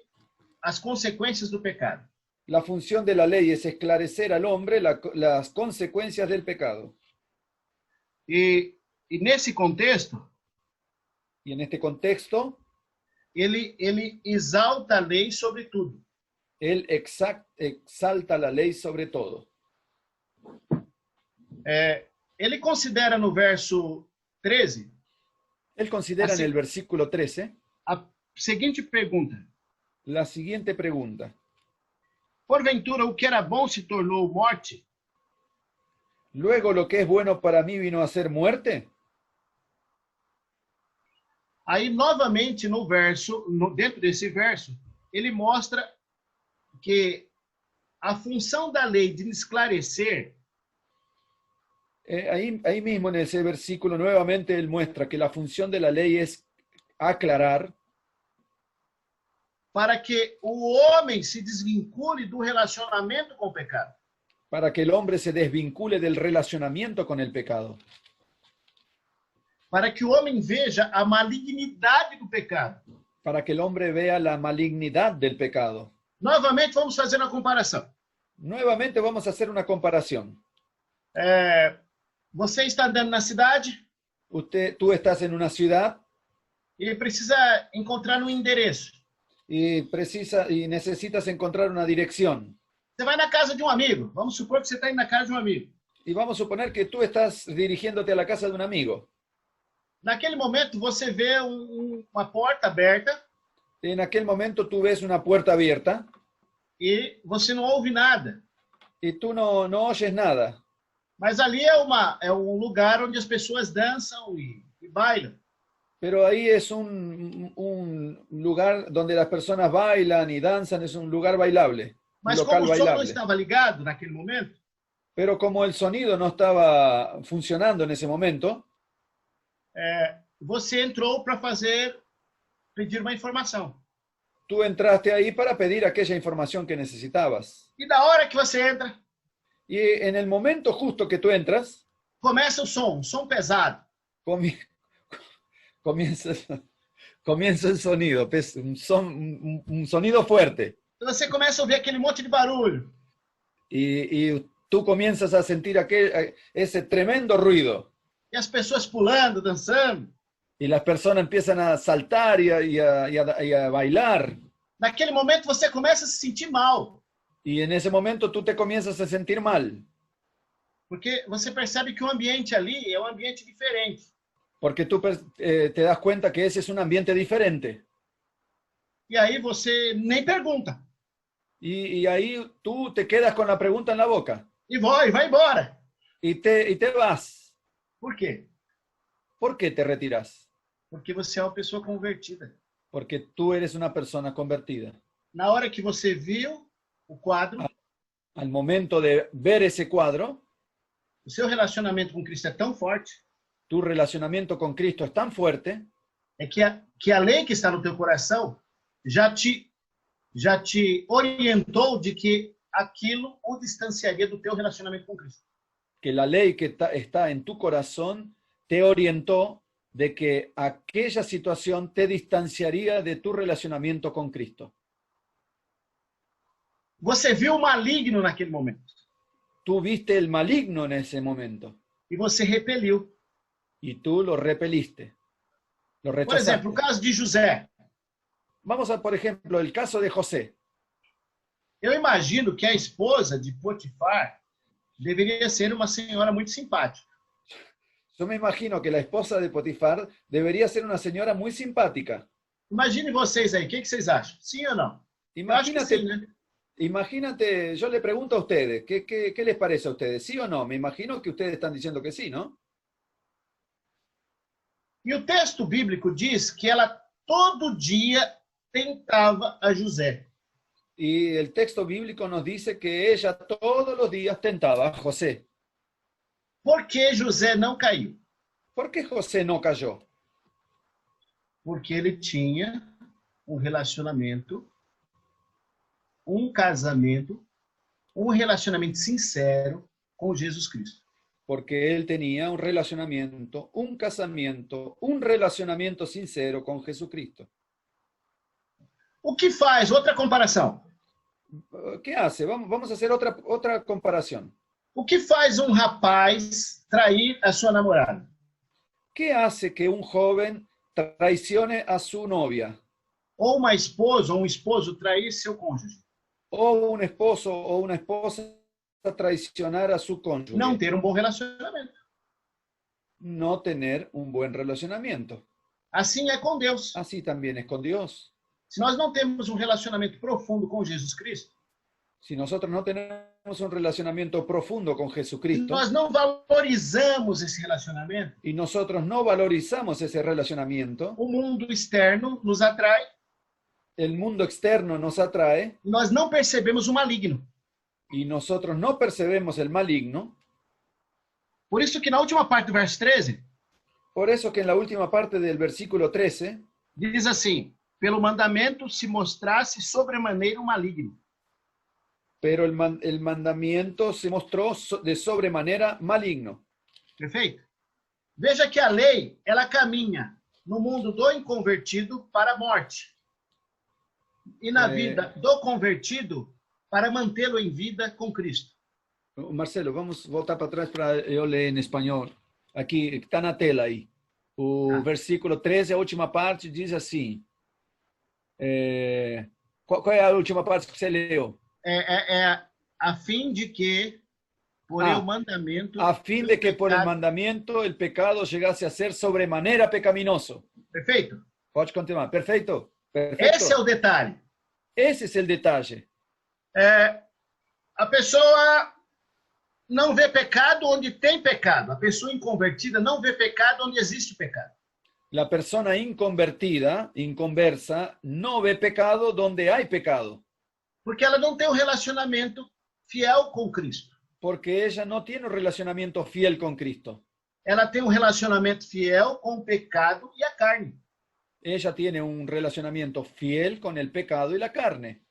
as consequências do pecado. La función de la ley es esclarecer al hombre las consecuencias del pecado. E nesse contexto, Y en este contexto, ele exalta a lei sobre tudo. él exalta la lei sobre todo. Ele considera no verso 13 Él considera Así- en el versículo 13 a seguinte pergunta: la siguiente pregunta. porventura o que era bom se tornou morte? ¿Luego lo que es bueno para mí vino a ser muerte? Aí, novamente, dentro desse verso, ele mostra que a função da lei de esclarecer Ahí mismo en ese versículo nuevamente él muestra que la función de la ley es aclarar para que o homem se desvincule do relacionamento com o pecado. para que el hombre se desvincule del relacionamiento con el pecado, Para que o homem veja a malignidade do pecado. para que el hombre vea la malignidad del pecado. Novamente, vamos fazer uma comparação. Nuevamente vamos a hacer una comparación. Você está andando na cidade Tú estás en una ciudad e precisa encontrar um endereço. y necesitas encontrar una dirección. Você vai na casa de um amigo. Vamos supor que você está indo na casa de um amigo. Y vamos a suponer que tú estás dirigiéndote a la casa de un amigo. Naquele momento, você vê uma porta aberta En aquel momento tú ves una puerta abierta e você não ouve nada. y tú no oyes nada. Mas ali é um lugar onde as pessoas dançam e bailam. Pero ahí es un lugar donde las personas bailan y danzan, es un lugar bailable, un Mas local como o som não bailable. estava ligado naquele momento, Pero como el sonido no estaba funcionando en ese momento, você entrou para pedir uma informação. tú entraste ahí para pedir aquella información que necesitabas. E da hora que você entra, Y en el momento justo que tú entras, começa o som pesado. comi- comienza el sonido, un sonido fuerte. Você começa a ouvir aquele monte de barulho. Y tú comienzas a sentir ese tremendo ruido. E as pessoas pulando, dançando. Y las personas empiezan a saltar y a bailar. Naquele momento você começa a se sentir mal. Y en ese momento tú te comienzas a sentir mal. Porque você percebe que o ambiente ali é um ambiente diferente. Porque tú te das cuenta que ese es un ambiente diferente. E aí você nem pergunta. Y ahí tú te quedas con la pregunta en la boca. E vai embora. Y te vas. Por quê? ¿Por qué te retiras? Porque você é uma pessoa convertida. Porque tú eres una persona convertida. Na hora que você viu o quadro, Al momento de ver ese cuadro, o seu relacionamento com Cristo é tão forte, tu relacionamiento con Cristo es tan fuerte é que a lei que está no teu coração já te já te orientou de que aquilo o distanciaria do teu relacionamento com Cristo. Que la ley que está en tu corazón te orientó de que aquella situación te distanciaría de tu relacionamiento con Cristo. Você viu o maligno naquele momento Tú viste el maligno en ese momento e você repeliu. y tú lo repeliste, lo Por rechazaste. exemplo, o caso de José. Vamos a, por ejemplo, el caso de José. Eu imagino que a esposa de Potifar deveria ser uma senhora muito simpática. Yo me imagino que la esposa de Potifar debería ser una señora muy simpática. Imagine vocês aí, o que vocês acham? Sim ou não? Eu acho que Imagínate, sim, né? imagínate, yo le pregunto a ustedes, ¿qué les parece a ustedes? ¿Sí o no? Me imagino que ustedes están diciendo que sí, ¿no? E o texto bíblico diz que ela todo dia tentava a José. Y el texto bíblico nos dice que ella todos los días tentaba a José. Por que José não caiu? ¿Por qué José no cayó? Porque ele tinha um relacionamento, um casamento, um relacionamento sincero com Jesus Cristo. Porque él tenía un relacionamiento, un casamiento, un relacionamiento sincero con Jesucristo. O que faz? Outra comparação. ¿Qué hace? Vamos a hacer otra comparación. O que faz um rapaz trair a sua namorada? ¿Qué hace que un joven traicione a su novia? Ou uma esposa ou um esposo trair seu cônjuge? O un esposo o una esposa traicionar a su cónyuge. Não ter um bom relacionamento. No tener un buen relacionamiento. Assim é com Deus. Así también es con Dios. Se nós não temos um relacionamento profundo com Jesus Cristo, Si nosotros no tenemos un relacionamiento profundo con Jesucristo nós não valorizamos esse relacionamento, y nosotros no valorizamos ese relacionamiento, o mundo externo nos atrai el mundo externo nos atrae e nós não percebemos o maligno. y nosotros no percebemos el maligno. Por isso que na última parte do verso 13, Por eso que en la última parte del versículo 13 diz assim, pelo mandamento se mostrasse sobremaneira o maligno. pero el mandamiento se mostró de sobremanera maligno. Perfeito? Veja que a lei, ela caminha no mundo do inconvertido para a morte. E na vida do convertido para mantê-lo em vida com Cristo. Marcelo, vamos voltar para trás para eu ler em espanhol. Aqui, está na tela aí. O versículo 13, a última parte, diz assim. Qual é a última parte que você leu? A fim de que, por el mandamento... A fin de que por el mandamiento el pecado llegase a ser sobremanera pecaminoso. Perfeito? Pode continuar. Perfeito? Perfeito. Esse é o detalhe. Esse é o detalhe. A pessoa não vê pecado onde tem pecado. A pessoa inconvertida não vê pecado onde existe pecado. La persona inconvertida, inconversa, no ve pecado donde hay pecado. Porque ela não tem um relacionamento fiel com Cristo. Porque ella no tiene un relacionamiento fiel con Cristo. Ela tem um relacionamento fiel com o pecado e a carne. Ella tiene un relacionamiento fiel con el pecado y la carne.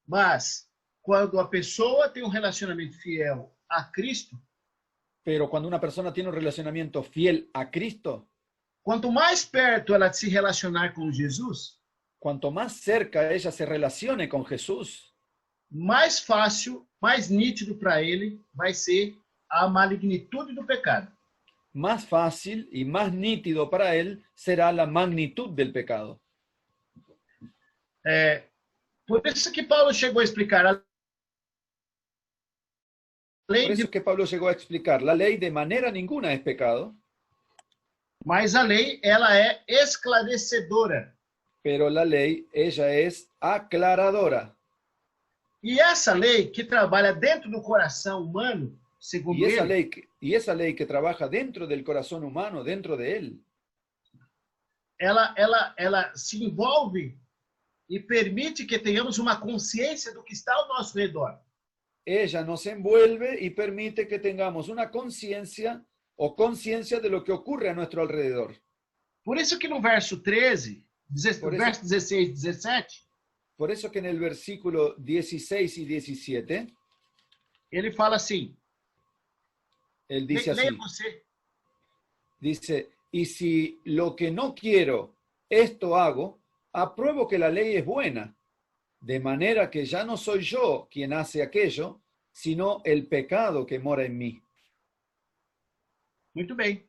Mas, quando a pessoa tem um relacionamento fiel a Cristo, Pero cuando una persona tiene un relacionamiento fiel a Cristo, quanto mais perto ela se relacionar com Jesus, cuanto más cerca ella se relacione con Jesús, mais fácil, mais nítido para ele vai ser a malignitude do pecado. más fácil y más nítido para él será la magnitud del pecado. Por isso que Paulo chegou a explicar a lei, Por eso es que Pablo llegó a explicar, la ley de manera ninguna es pecado, mas a lei ela é esclarecedora. pero la ley, ella es aclaradora. E essa lei que trabalha dentro do coração humano, segundo Y ele, esa ley que trabaja dentro del corazón humano, dentro de él, ela se envolve e permite que tenhamos uma consciência do que está ao nosso redor. ella nos envuelve y permite que tengamos una conciencia o conciencia de lo que ocurre a nuestro alrededor. Por isso que no verso 13, Por no isso- verso 16 e 17, Por eso que en el versículo 16 y 17, ele fala assim, él dice leia así, você. dice, y si lo que no quiero, esto hago, apruebo que la ley es buena, de manera que ya no soy yo quien hace aquello, sino el pecado que mora en mí. Muito bem.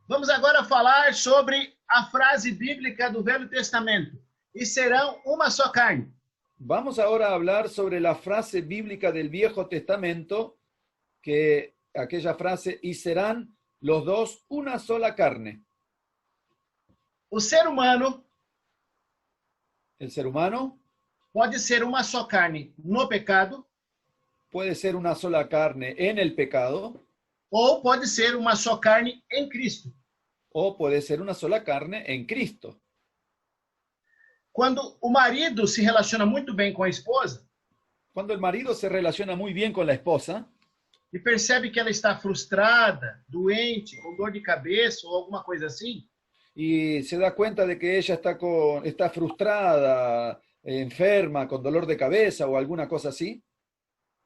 Vamos agora falar sobre a frase bíblica do Velho Testamento. E serão uma só carne. Vamos ahora a hablar sobre la frase bíblica del Viejo Testamento, que aquella frase, y serán los dos una sola carne. O ser humano El ser humano pode ser uma só carne no pecado, puede ser una sola carne en el pecado, ou pode ser uma só carne em Cristo. o puede ser una sola carne en Cristo. Quando o marido se relaciona muito bem com a esposa Cuando el marido se relaciona muy bien con la esposa e percebe que ela está frustrada, doente, com dor de cabeça ou alguma coisa assim, y se da cuenta de que ella está frustrada, enferma, con dolor de cabeza o alguna cosa así,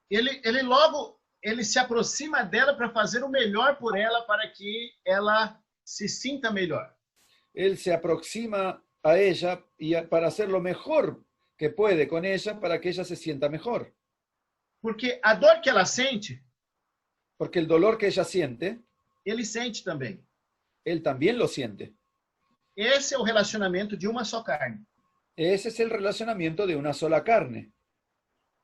ele logo se aproxima dela para fazer o melhor por ela, para que ela se sinta melhor. él se aproxima a ella para hacer lo mejor que puede con ella para que ella se sienta mejor. Porque a dor que ela sente, Porque el dolor que ella siente, ele sente também. él también lo siente. Esse é o relacionamento de uma só carne. Ese es el relacionamiento de una sola carne.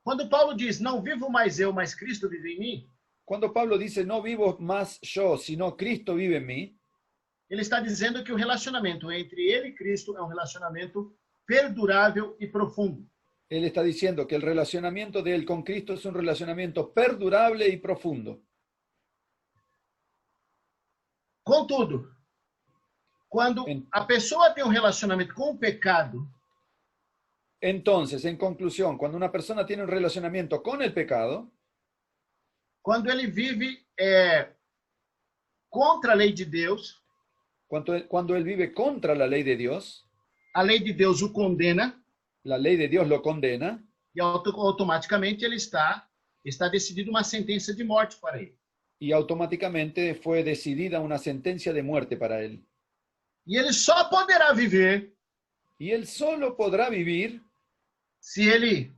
Quando Paulo diz, não vivo mais eu, mas Cristo vive em mim, Cuando Pablo dice, no vivo más yo, sino Cristo vive en mí, ele está dizendo que o relacionamento entre ele e Cristo é um relacionamento perdurável e profundo. él está diciendo que el relacionamiento de él con Cristo es un relacionamiento perdurable y profundo. Contudo, quando a pessoa tem um relacionamento com o pecado, Entonces, en conclusión, cuando una persona tiene un relacionamiento con el pecado, quando ele vive contra a lei de Deus, cuando él vive contra la lei de Dios, a lei de Deus o condena la ley de Dios lo condena e automaticamente ele está decidida uma sentença de morte para ele. y automáticamente fue decidida una sentencia de muerte para él. E ele só poderá viver Y él solo podrá vivir se ele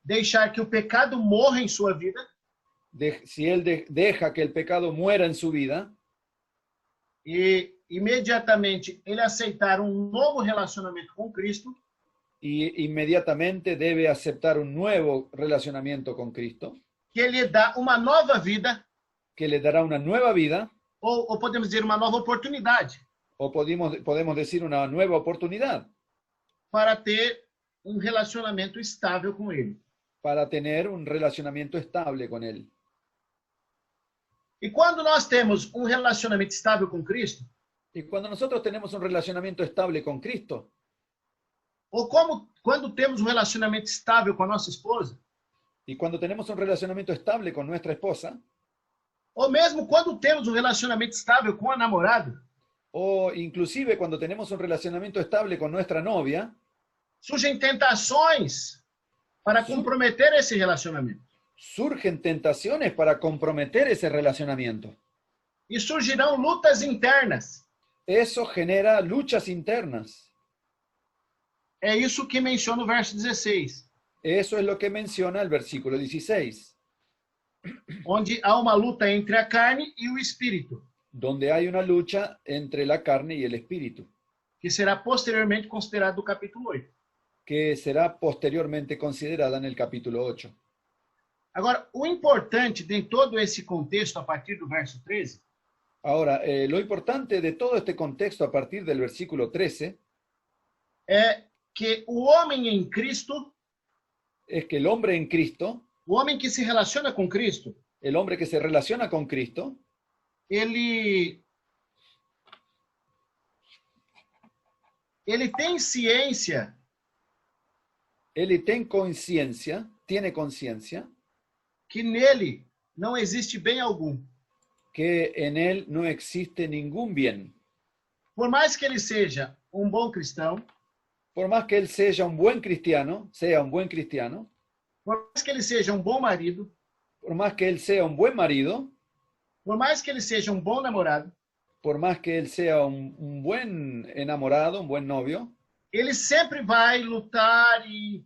deixar que o pecado morra em sua vida si él deja que el pecado muera en su vida e imediatamente ele aceitar um novo relacionamento com Cristo, y inmediatamente debe aceptar un nuevo relacionamiento con Cristo, que ele dá uma nova vida, que le dará una nueva vida, ou podemos dizer uma nova oportunidade, o podemos decir una nueva oportunidad para ter um relacionamento estável com ele. para tener un relacionamiento estable con él. E quando nós temos um relacionamento estável com Cristo, Y cuando nosotros tenemos un relacionamiento estable con Cristo, ou quando temos um relacionamento estável com a nossa esposa, y cuando tenemos un relacionamiento estable con nuestra esposa, ou mesmo quando temos um relacionamento estável com a namorada, o inclusive cuando tenemos un relacionamiento estable con nuestra novia, surgem tentações para comprometer esse relacionamento. surgen tentaciones para comprometer ese relacionamiento. E surgirão lutas internas. Eso genera luchas internas. É isso que menciona o verso 16, Eso es lo que menciona el versículo 16, onde há uma luta entre a carne e o espírito, donde hay una lucha entre la carne y el espíritu, que será posteriormente considerado do capítulo 8. que será posteriormente considerada en el capítulo 8. Agora, o importante de todo esse contexto, a partir do verso 13, Ahora, lo importante de todo este contexto a partir del versículo 13 é que o homem em Cristo, es que el hombre en Cristo, o homem que se relaciona com Cristo, el hombre que se relaciona con Cristo, ele tem ciência él tiene conciencia que nele não existe bem algum. que en él no existe ningún bien. Por mais que ele seja um bom cristão, por más que él sea un buen cristiano, por mais que ele seja um bom marido, por más que él sea un buen marido, por mais que ele seja um bom namorado, por más que él sea un buen enamorado, un buen novio, ele sempre vai lutar e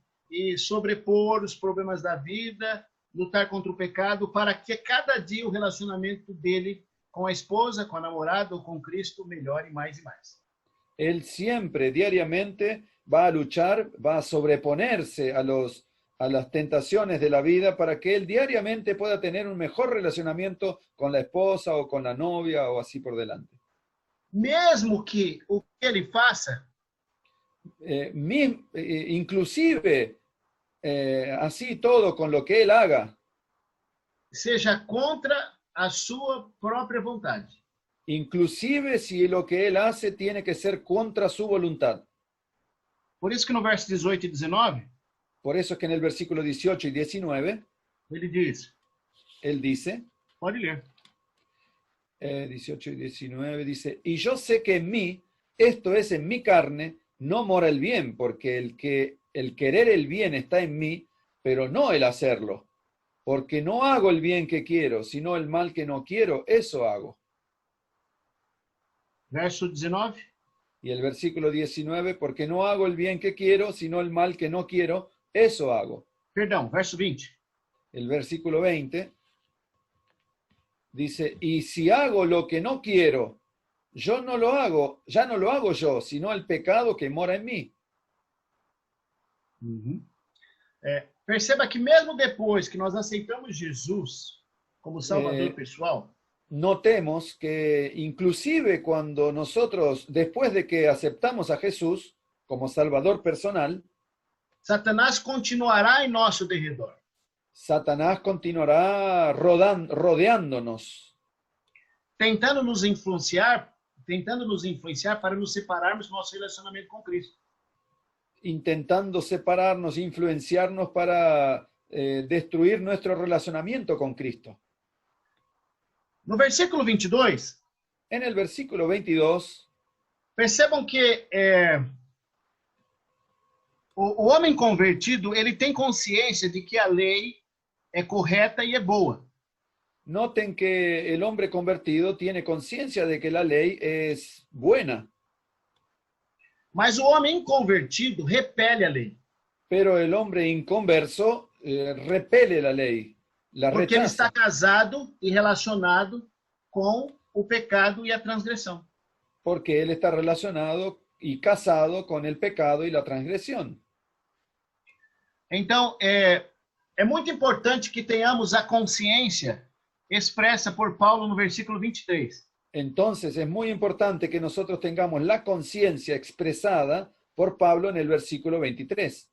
sobrepor os problemas da vida, lutar contra o pecado, para que cada dia o relacionamento dele com a esposa, com a namorada ou com Cristo melhore mais e mais. él siempre, diariamente, va a luchar, va a sobreponerse a las tentaciones de la vida para que él diariamente pueda tener un mejor relacionamiento con la esposa o con la novia o así por delante. Mesmo que o que ele faça Inclusive, así todo con lo que él haga, seja contra a sua própria vontade. inclusive si lo que él hace tiene que ser contra su voluntad. Por isso que no verso 18 e 19, Por eso es que en el versículo 18 y 19, ele diz, él dice, pode ler, 18 y 19, dice, y yo sé que en mí, esto es en mi carne, no mora el bien, porque el querer el bien está en mí, pero no el hacerlo. Porque no hago el bien que quiero, sino el mal que no quiero, eso hago. verso 19, Y el versículo 19, porque no hago el bien que quiero, sino el mal que no quiero, eso hago. perdão, verso 20, El versículo 20 dice, y si hago lo que no quiero, yo no lo hago, ya no lo hago yo, sino el pecado que mora en mí. Perceba que mesmo depois que nós aceitamos Jesus como Salvador pessoal, Notemos que inclusive cuando nosotros, después de que aceptamos a Jesús como Salvador personal, Satanás continuará em nosso derredor, Satanás continuará rodeándonos, tentando nos influenciar para nos separarmos do nosso relacionamento com Cristo. intentando separarnos, influenciarnos para destruir nuestro relacionamiento con Cristo. No versículo 22, En el versículo 22, percebam que o homem convertido, ele tem consciência de que a lei é correta e é boa. noten que el hombre convertido tiene conciencia de que la ley es buena, Mas o homem inconvertido repele a lei, pero el hombre inconverso repele la ley, la porque ele está rechaza, casado e relacionado com o pecado e a transgressão. porque él está relacionado y casado con el pecado y la transgresión. Então, é muito importante que tenhamos a consciência expressa por Paulo no versículo 23. Entonces es muy importante que nosotros tengamos la conciencia expresada por Pablo en el versículo 23.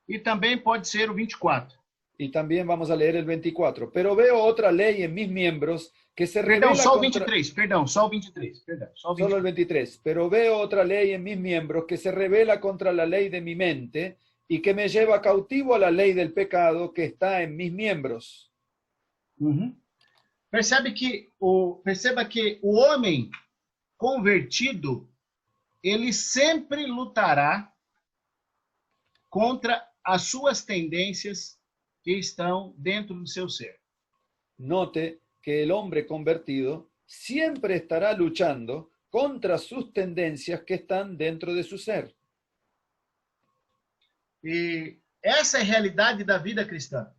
E também pode ser o 24. Y también vamos a leer el 24. Pero veo otra ley en mis miembros que se Perdão, revela só o contra... 23. Perdão, só o 23. Perdão, só o 23. Solo el 23. Pero veo otra ley en mis miembros que se revela contra la ley de mi mente y que me lleva cautivo a la ley del pecado que está en mis miembros. Perceba que o homem convertido, ele sempre lutará contra as suas tendências que estão dentro do seu ser. Note que el hombre convertido siempre estará luchando contra sus tendencias que están dentro de su ser. E essa é a realidade da vida cristã.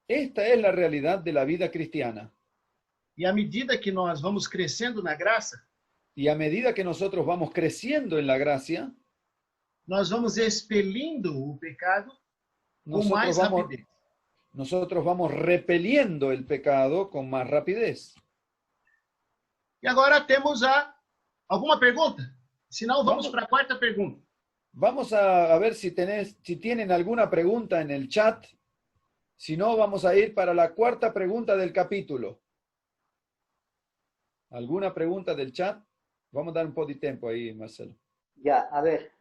Esta es la realidad de la vida cristiana. E à medida que nós vamos crescendo na graça, Y a medida que nosotros vamos creciendo en la gracia, nós vamos expelindo o pecado com mais rapidez. nosotros vamos repeliendo el pecado con más rapidez. E agora temos alguma pergunta? Se não, vamos para a quarta pergunta. Vamos a ver si tienen alguna pregunta en el chat. Si no, vamos a ir para la cuarta pregunta del capítulo. ¿Alguna pregunta del chat? Vamos a dar un poco de tiempo ahí, Marcelo. Ya, a ver,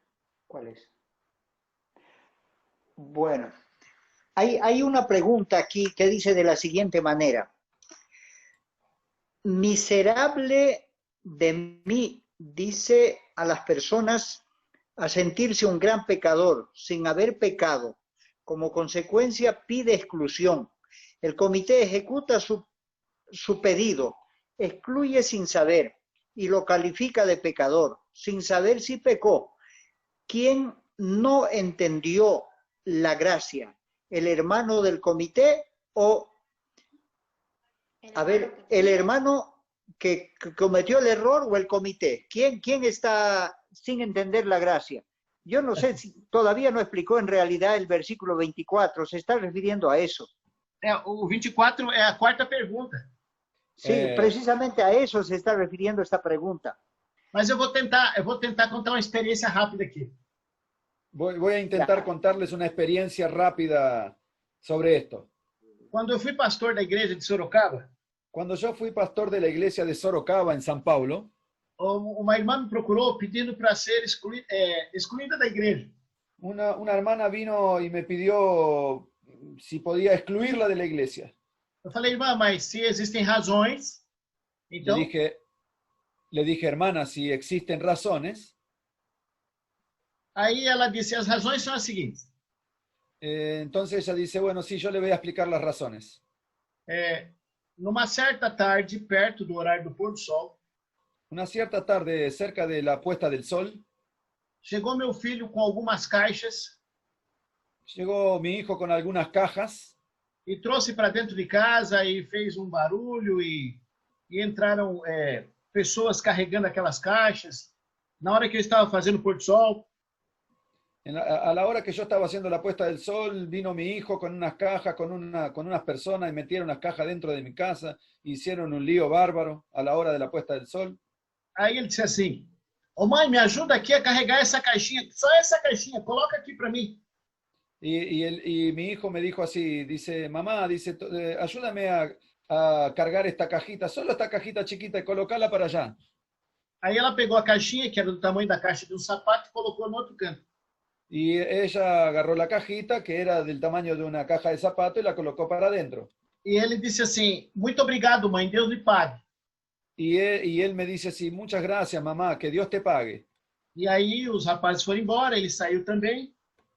¿cuál es? Bueno, hay una pregunta aquí que dice de la siguiente manera. Miserable de mí, dice a las personas a sentirse un gran pecador sin haber pecado. Como consecuencia pide exclusión. El comité ejecuta su pedido, excluye sin saber y lo califica de pecador, sin saber si pecó. ¿Quién no entendió la gracia? ¿El hermano del comité o, el hermano que cometió el error o el comité? ¿Quién está sin entender la gracia? Yo no sé si todavía no explicó en realidad el versículo 24, se está refiriendo a eso. O 24 é a quarta pergunta. Sí, precisamente a eso se está refiriendo esta pregunta. Mas eu vou tentar contar uma experiência rápida aqui. Voy a intentar contarles una experiencia rápida sobre esto. Quando eu fui pastor da igreja de Sorocaba, Cuando yo fui pastor de la iglesia de Sorocaba en San Paulo, uma irmã me procurou pedindo para ser excluída da igreja. una hermana vino y me pidió si podía excluirla de la iglesia. Eu falei, irmã, mas se existem razões, então Le dije, hermana, si existen razones. Aí ela disse, as razões são as seguintes. Entonces ella dice, bueno, sí, yo le voy a explicar las razones. Numa certa tarde, perto do horário do pôr do sol, Una cierta tarde, cerca de la puesta del sol, chegou meu filho com algumas caixas llegó mi hijo con algunas cajas e trouxe para dentro de casa e fez um barulho e entraram pessoas carregando aquelas caixas. Na hora que eu estava fazendo o pôr do sol, a la hora que yo estaba haciendo la puesta del sol, vino mi hijo con unas cajas, con unas personas y metieron unas cajas dentro de mi casa, hicieron un lío bárbaro a la hora de la puesta del sol. Aí ele disse assim, ô mãe, me ajuda aqui a carregar essa caixinha, só essa caixinha, coloca aqui para mim. Y mi hijo me dijo así, dice, mamá, dice, ayúdame a cargar esta cajita, solo esta cajita chiquita y colocarla para allá. Aí ela pegou a caixinha, que era do tamanho da caixa de um sapato, e colocou no outro canto. Y ella agarró la cajita, que era del tamaño de una caja de zapato, y la colocó para adentro. E ele disse assim, muito obrigado, mãe, Deus lhe pague. Y él me dice así, muchas gracias, mamá, que Dios te pague. E aí os rapazes foram embora, ele saiu também,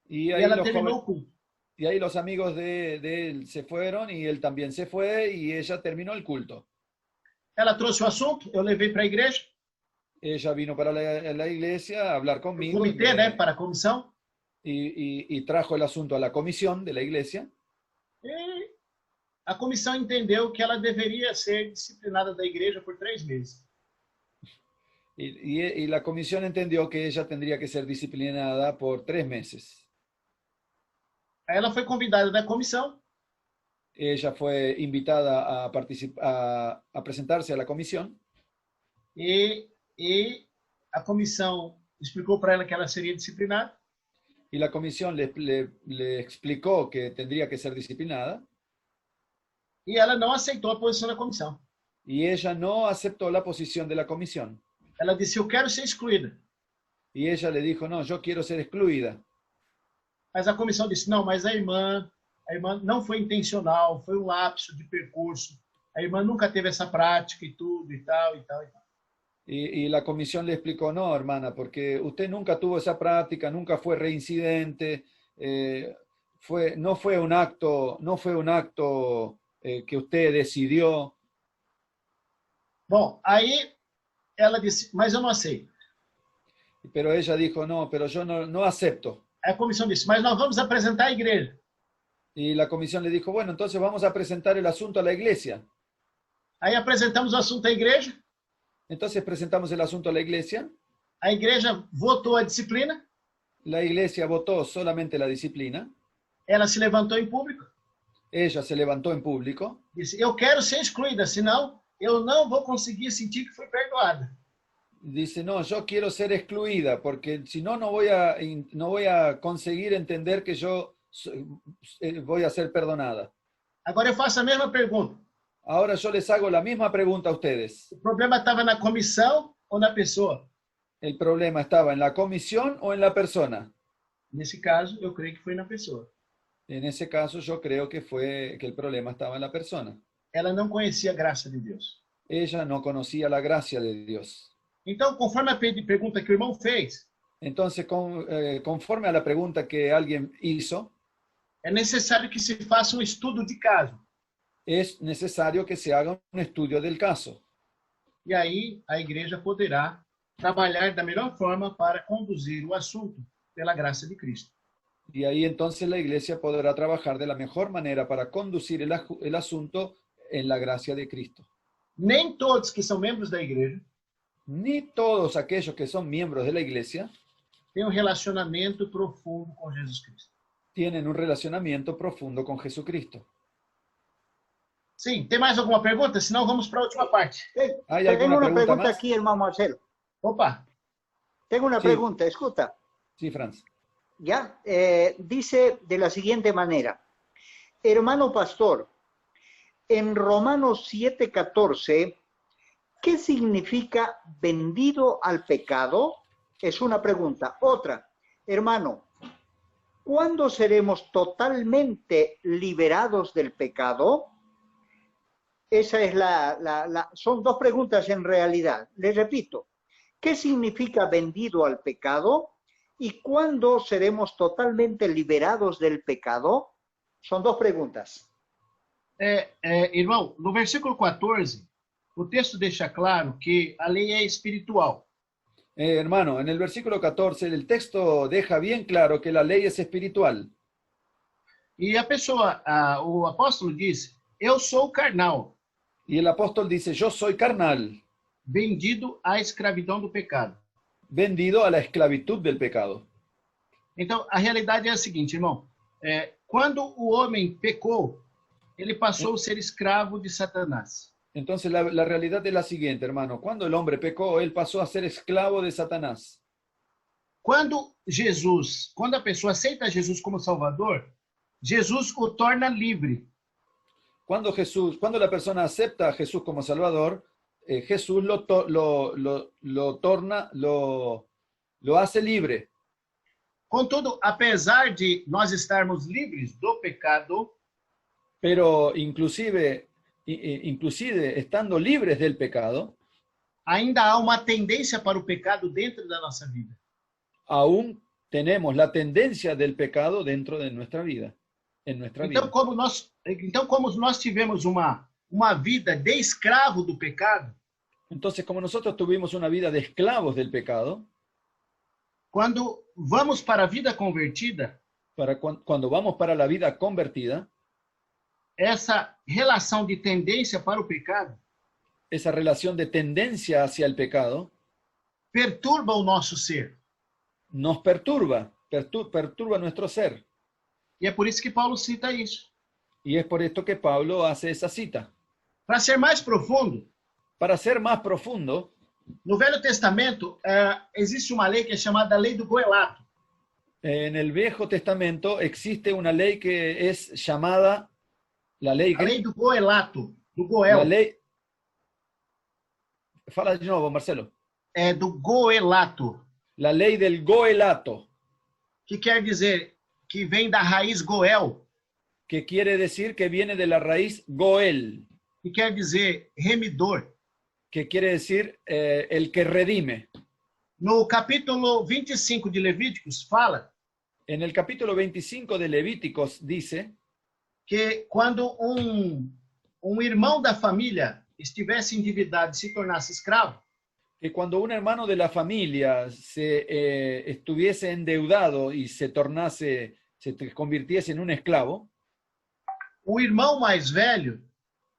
Y e ahí, ela terminou o culto. y ahí los amigos de él se fueron, y él también se fue, y ella terminó el culto. Ela trouxe o assunto, eu levei para a igreja, Ella vino para la iglesia a hablar o conmigo, comitê, né, para a comissão, y trajo el asunto a la comisión de la iglesia. e a comissão entendeu que ela deveria ser disciplinada da igreja por 3 meses. Y la comisión entendió que ella tendría que ser disciplinada por 3 meses. Aí ela foi convidada da comissão, Ella fue invitada a presentarse a la comisión, e a comissão explicou para ela que ela seria disciplinada, y la comisión le explicó que tendría que ser disciplinada, e ela não aceitou a posição da comissão. y ella no aceptó la posición de la comisión. Ela disse, eu quero ser excluída. Y ella le dijo, no, yo quiero ser excluida. Mas a comissão disse, não, mas a irmã não foi intencional, foi um lapso de percurso. A irmã nunca teve essa prática e tudo, e tal, e tal, e tal. Y la comisión le explicó, no, hermana, porque usted nunca tuvo esa práctica, nunca fue reincidente, no fue un acto que usted decidió. Bom, aí ela disse, mas eu não aceito. Pero ella dijo, no, pero yo no acepto. Aí a comissão disse, mas nós vamos apresentar a igreja. Y la comisión le dijo, bueno, entonces vamos a presentar el asunto a la iglesia. Aí apresentamos o assunto à igreja, Entonces presentamos el asunto a la iglesia votou a disciplina, la iglesia votó solamente la disciplina, ela se levantou em público, ella se levantó en público, disse, eu quero ser excluída, senão eu não vou conseguir sentir que fui perdoada. dice, no, yo quiero ser excluida, porque si no, no voy a conseguir entender que yo voy a ser perdonada. Agora eu faço a mesma pergunta. Ahora yo les hago la misma pregunta a ustedes. O problema estava na comissão ou na pessoa? ¿El problema estaba en la comisión o en la persona? Nesse caso, eu creio que foi na pessoa. En ese caso, yo creo que el problema estaba en la persona. Ela não conhecia a graça de Deus. Ella no conocía la gracia de Dios. Então, conforme a pergunta que o irmão fez, Entonces, conforme a la pregunta que alguien hizo, é necessário que se faça um estudo de caso. es necesario que se haga un estudio del caso. E aí a igreja poderá trabalhar da melhor forma para conduzir o assunto pela graça de Cristo. Y ahí entonces la iglesia podrá trabajar de la mejor manera para conducir el asunto en la gracia de Cristo. Nem todos que são membros da igreja Ni todos aquellos que son miembros de la iglesia têm um relacionamento profundo com Jesus Cristo. tienen un relacionamiento profundo con Jesucristo. Sim, tem mais alguma pergunta? Senão vamos para a última parte. ¿Hay Tengo alguna una pregunta pregunta más? aquí, hermano Marcelo. Opa, Tengo una Sí. pregunta, escucha. Sí, Franz. ¿Ya? Dice de la siguiente manera. Hermano pastor, en Romanos 7:14, ¿qué significa vendido al pecado? Es una pregunta. Otra, hermano, ¿cuándo seremos totalmente liberados del pecado? Esa es son dos preguntas en realidad. Les repito, ¿qué significa vendido al pecado? ¿Y cuándo seremos totalmente liberados del pecado? Son dos preguntas. irmão, no versículo 14, o texto deixa claro que a lei é espiritual. Hermano, en el versículo 14, el texto deja bien claro que la ley es espiritual. E a pessoa, o apóstolo diz, eu sou carnal, Y el apóstol dice, yo soy carnal, vendido à escravidão do pecado. vendido a la esclavitud del pecado. Então, a realidade é a seguinte, irmão. Quando o homem pecou, ele passou a ser escravo de Satanás. Entonces la realidad es la siguiente, hermano. Cuando el hombre pecó, él pasó a ser esclavo de Satanás. Quando a pessoa aceita Jesus como Salvador, Jesus o torna livre. Cuando la persona acepta a Jesús como Salvador, Jesús lo hace libre. Contudo, apesar de nós estarmos livres do pecado, Pero inclusive estando libres del pecado, ainda há uma tendência para o pecado dentro da nossa vida. aún tenemos la tendencia del pecado dentro de nuestra vida, en nuestra Então, vida. como nós tivemos uma vida de escravo do pecado, Entonces, como nosotros tuvimos una vida de esclavos del pecado, quando vamos para a vida convertida, cuando vamos para la vida convertida, essa relação de tendência para o pecado esa relación de tendencia hacia el pecado perturba o nosso ser. nos perturba nuestro ser. E é por isso que Paulo cita isso. Y es por esto que Pablo hace esa cita. Para ser mais profundo, Para ser más profundo, no Velho Testamento existe uma lei que é chamada Lei do Goelato. en el Viejo Testamento existe una ley que es llamada la ley. A lei do Goelato, do Goel. La ley. Fala de nuevo, Marcelo. É do Goelato, La ley del goelato, que quer dizer que vem da raiz Goel, que quiere decir que viene de la raíz goel, que quer dizer remidor. que quiere decir el que redime. No capítulo 25 de Levíticos fala En el capítulo 25 de Levíticos dice que quando um irmão da família estivesse endividado e se tornasse escravo, que cuando un hermano de la familia estuviese endeudado y se convirtiese en un esclavo, o irmão mais velho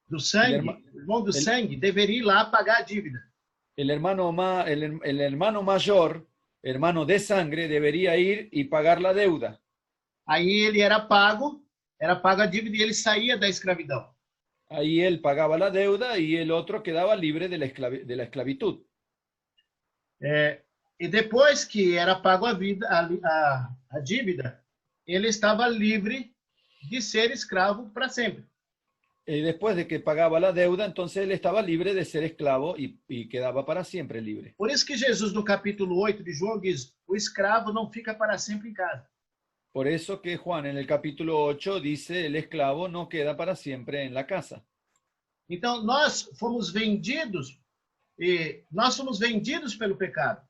do sangue, o irmão do sangue, deveria ir lá pagar a dívida. el hermano mayor, hermano de sangre, debería ir y pagar la deuda. Aí ele era pago a dívida e ele saía da escravidão. Ahí él pagaba la deuda y el otro quedaba libre de la esclavitud. E depois que era pago a dívida, ele estava livre de ser escravo para sempre. Y después de que pagaba la deuda, entonces él estaba libre de ser esclavo y quedaba para siempre libre. Por isso que Jesus, no capítulo 8 de João, diz: o escravo não fica para sempre em casa. Por eso que Juan en el capítulo 8 dice, el esclavo no queda para siempre en la casa. Então, nós somos vendidos pelo pecado.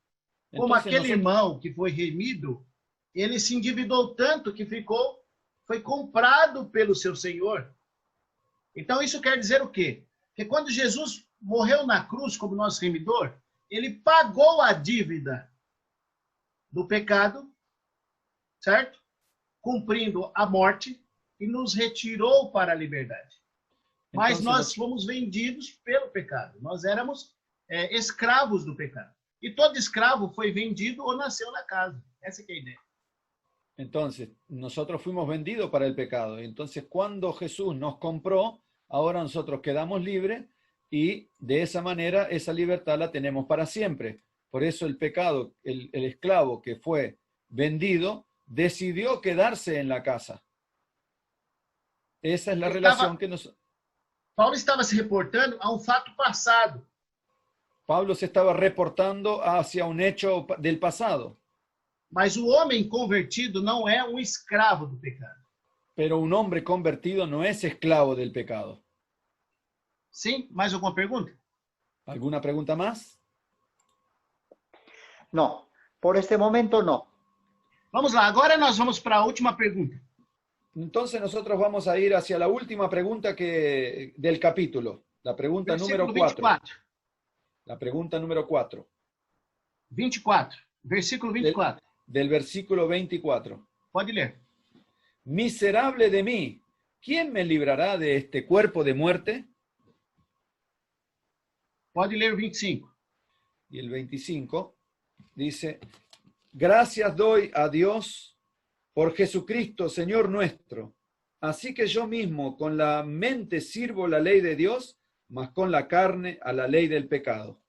Como Entonces, aquele nosotros, irmão que foi remido, ele se endividou tanto que foi comprado pelo seu Senhor. Então, isso quer dizer o quê? Que quando Jesus morreu na cruz como nosso remidor, ele pagou a dívida do pecado, certo? Cumprindo a morte e nos retirou para a liberdade. Mas entonces nós fomos vendidos pelo pecado. Nós éramos escravos do pecado. E todo escravo foi vendido ou nasceu na casa. Essa que é a ideia. Entonces, nosotros fuimos vendidos para el pecado. Entonces, cuando Jesús nos compró, ahora nosotros quedamos libres y de esa manera esa libertad la tenemos para siempre. Por eso el pecado, el esclavo que fue vendido, decidió quedarse en la casa. Esa es la relación que nos... Paulo estava se reportando a um fato passado. Pablo se estaba reportando hacia un hecho del pasado. Mas o homem convertido não é um escravo do pecado. Pero un hombre convertido no es esclavo del pecado. Sim? Mais alguma pergunta? ¿Alguna pregunta más? No, por este momento no. Vamos lá, agora nós vamos para a última pergunta. Entonces nosotros vamos a ir hacia la última pregunta del capítulo. La pregunta Versículo número 4. 24. La pregunta número 4. 24. Versículo 24. Del versículo 24. Pode ler. Miserable de mí, ¿quién me librará de este cuerpo de muerte? Pode ler o 25. Y el 25 dice, gracias doy a Dios por Jesucristo, Señor nuestro. Así que yo mismo con la mente sirvo la ley de Dios, mas con la carne a la ley del pecado.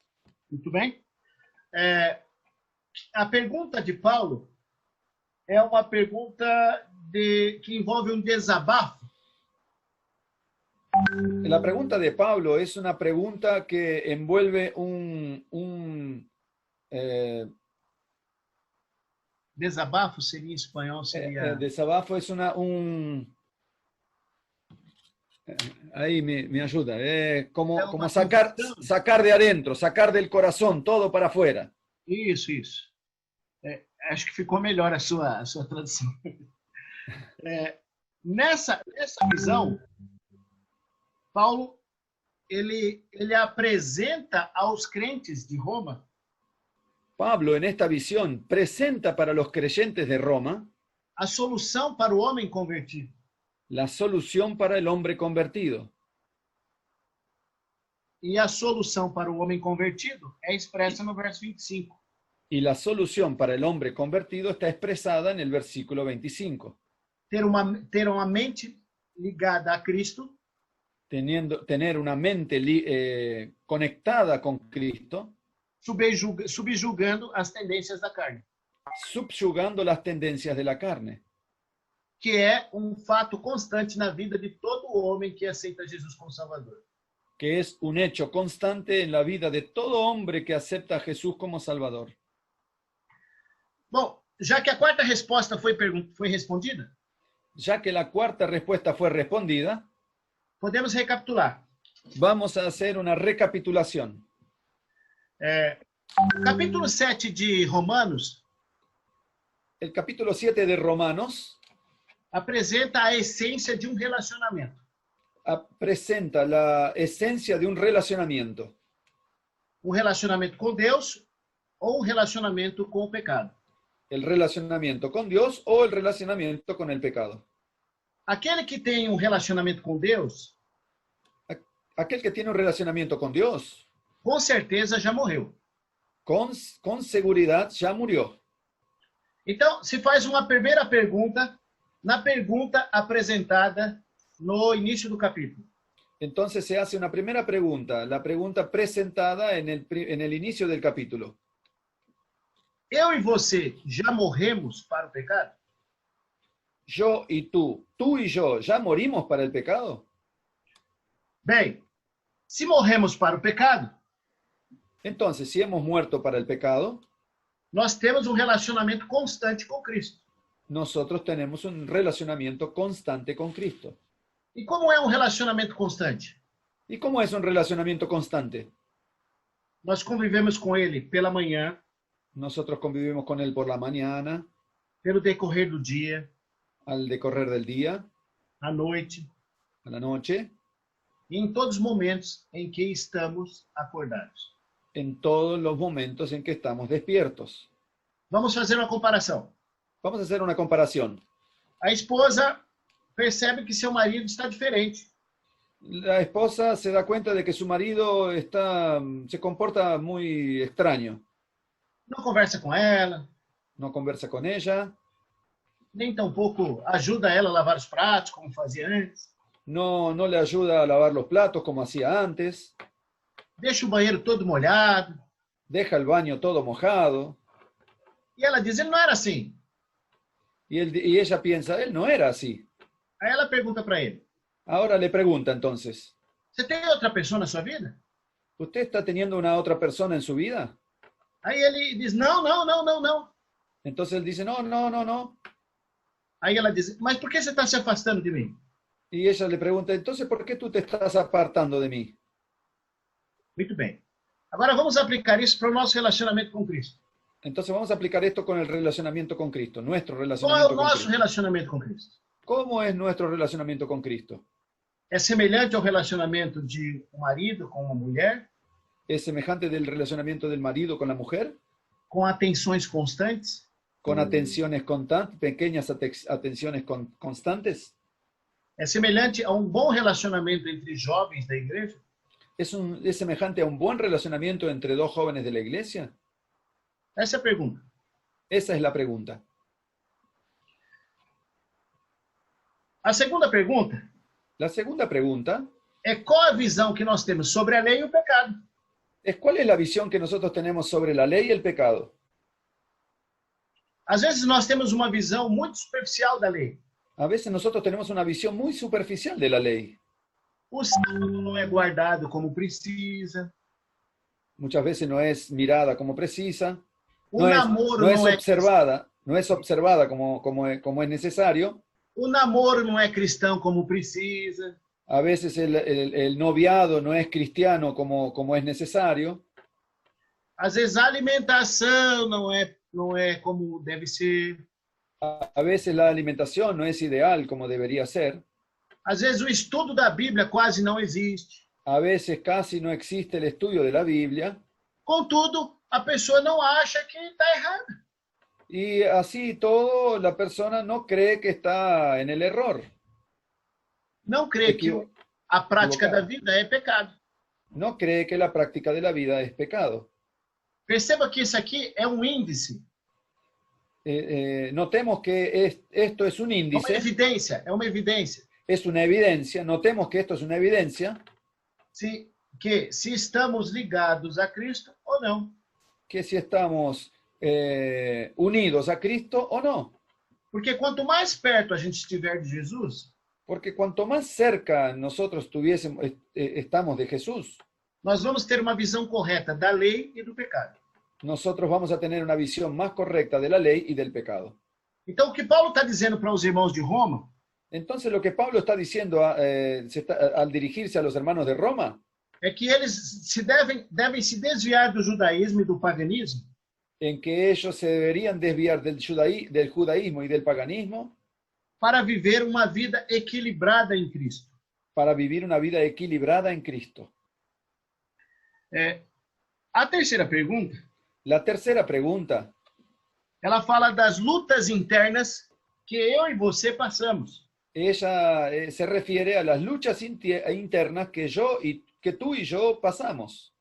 Muito bem. A pergunta de Paulo é uma pergunta que envolve um desabafo. La pregunta de Pablo es una pregunta que envuelve Desabafo seria em espanhol, seria... desabafo es ahí me ayuda. Como sacar de adentro, sacar del corazón, todo para afuera. Isso, isso. Acho que ficou melhor a sua tradução. Nessa visão, Paulo ele apresenta aos crentes de Roma Pablo, en esta visión, presenta para los creyentes de Roma a solução para o homem convertido. La solución para el hombre convertido. E a solução para o homem convertido é expressa no verso 25. Y la solución para el hombre convertido está expresada en el versículo 25. Ter uma mente ligada a Cristo, tener una mente conectada con Cristo, subjugando as tendências da carne, subyugando las tendencias de la carne, que é um fato constante na vida de todo homem que aceita Jesus como Salvador. Que es un hecho constante en la vida de todo hombre que acepta a Jesús como Salvador. Bom, já que a quarta resposta foi respondida, ya que la cuarta respuesta fue respondida, podemos recapitular. Vamos a hacer una recapitulación. Capítulo 7 de Romanos. El capítulo 7 de Romanos apresenta a essência de um relacionamento. Presenta la esencia de un relacionamiento. Um relacionamento com Deus ou um relacionamento com o pecado. El relacionamiento con Dios o el relacionamiento con el pecado. Aquele que tem um relacionamento com Deus, aquel que tiene un relacionamiento con Dios, com certeza já morreu. Con seguridad ya murió. Então, se faz uma primeira pergunta, na pergunta apresentada no início do capítulo. Entonces se hace una primera pregunta, la pregunta presentada en el inicio del capítulo. Eu e você já morremos para o pecado? Yo y tú y yo, ¿ya morimos para el pecado? Bem, se morremos para o pecado, entonces, si hemos muerto para el pecado, nós temos um relacionamento constante com Cristo. Nosotros tenemos un relacionamiento constante con Cristo. E como é um relacionamento constante? ¿Y cómo es un relacionamiento constante? Nós convivemos com Ele pela manhã, Nosotros convivimos con él por la mañana, pelo decorrer do dia, al decorrer del día, à noite, a la noche, e em todos os momentos em que estamos acordados. en todos los momentos en que estamos despiertos. Vamos fazer uma comparação. Vamos a hacer una comparación. A esposa percebe que seu marido está diferente. La esposa se da cuenta de que su marido se comporta muy extraño. Não conversa com ela, No conversa con ella, nem tampouco ajuda ela a lavar os pratos, como fazia antes. no le ayuda a lavar los platos como hacía antes, Deixa o banheiro todo molhado. deja el baño todo mojado, E ela diz, ele não era assim. y ella piensa, él no era así. Aí ela pergunta para ele, Ahora le pregunta entonces, você tem outra pessoa na sua vida? ¿usted está teniendo una otra persona en su vida? Aí ele diz, não, não, não, não, não. Entonces él dice, no, no, no, no. Aí ela diz, mas por que você está se afastando de mim? Y ella le pregunta, entonces, ¿por qué tú te estás apartando de mí? Muito bem. Agora vamos aplicar isso para o nosso relacionamento com Cristo. Entonces vamos a aplicar esto con el relacionamiento con Cristo, nuestro Qual é relacionamiento o con nosso Cristo. relacionamento com Cristo? ¿Cómo es nuestro relacionamiento con Cristo? É semelhante ao relacionamento de um marido com uma mulher, ¿Es semejante del relacionamiento del marido con la mujer? com atenções constantes? ¿Con atenciones constantes, pequeñas atenciones constantes? É semelhante a um bom relacionamento entre jovens da igreja? ¿Es semejante a un buen relacionamiento entre dos jóvenes de la iglesia? Essa é a pergunta. Esa es la pregunta. A segunda pergunta La segunda pregunta é qual a visão que nós temos sobre a lei e o pecado? es ¿cuál es la visión que nosotros tenemos sobre la ley y el pecado? Às vezes nós temos uma visão muito superficial da lei. A veces nosotros tenemos una visión muy superficial de la ley. O sábado não é guardado como precisa. Muchas veces no es mirada como precisa, O namoro no es não é observada como es necesario. o namoro não é cristão como precisa. A veces el noviado no es cristiano como es necesario. Às vezes a alimentação não é como deve ser. A veces la alimentación no es ideal como debería ser. Às vezes o estudo da Bíblia quase não existe. A veces casi no existe el estudio de la Biblia. Contudo, a pessoa não acha que está errada. Y así todo, la persona no cree que está en el error. Não crê que a prática Equivocado. da vida é pecado. No cree que la práctica de la vida es pecado. Perceba que isso aqui é um índice, Notemos que esto es un é uma índice, evidência, é uma evidência. es una evidencia. Notemos que esto es una evidencia Se estamos ligados a Cristo ou não. que si estamos unidos a Cristo o no. Porque quanto mais perto a gente estiver de Jesus, Porque cuanto más cerca nosotros estamos de Jesús, nós vamos ter uma visão correta da lei e do pecado. nosotros vamos a tener una visión más correcta de la ley y del pecado. Então, o que Paulo está dizendo para os irmãos de Roma Entonces lo que Pablo está diciendo al dirigirse a los hermanos de Roma é que eles devem se desviar do judaísmo e do paganismo en que ellos se deberían desviar del judaísmo y del paganismo para viver uma vida equilibrada em Cristo. para vivir una vida equilibrada en Cristo. A terceira pergunta, La tercera pregunta ela fala das lutas internas que eu e você passamos. ella se refiere a las luchas internas que tú y yo pasamos.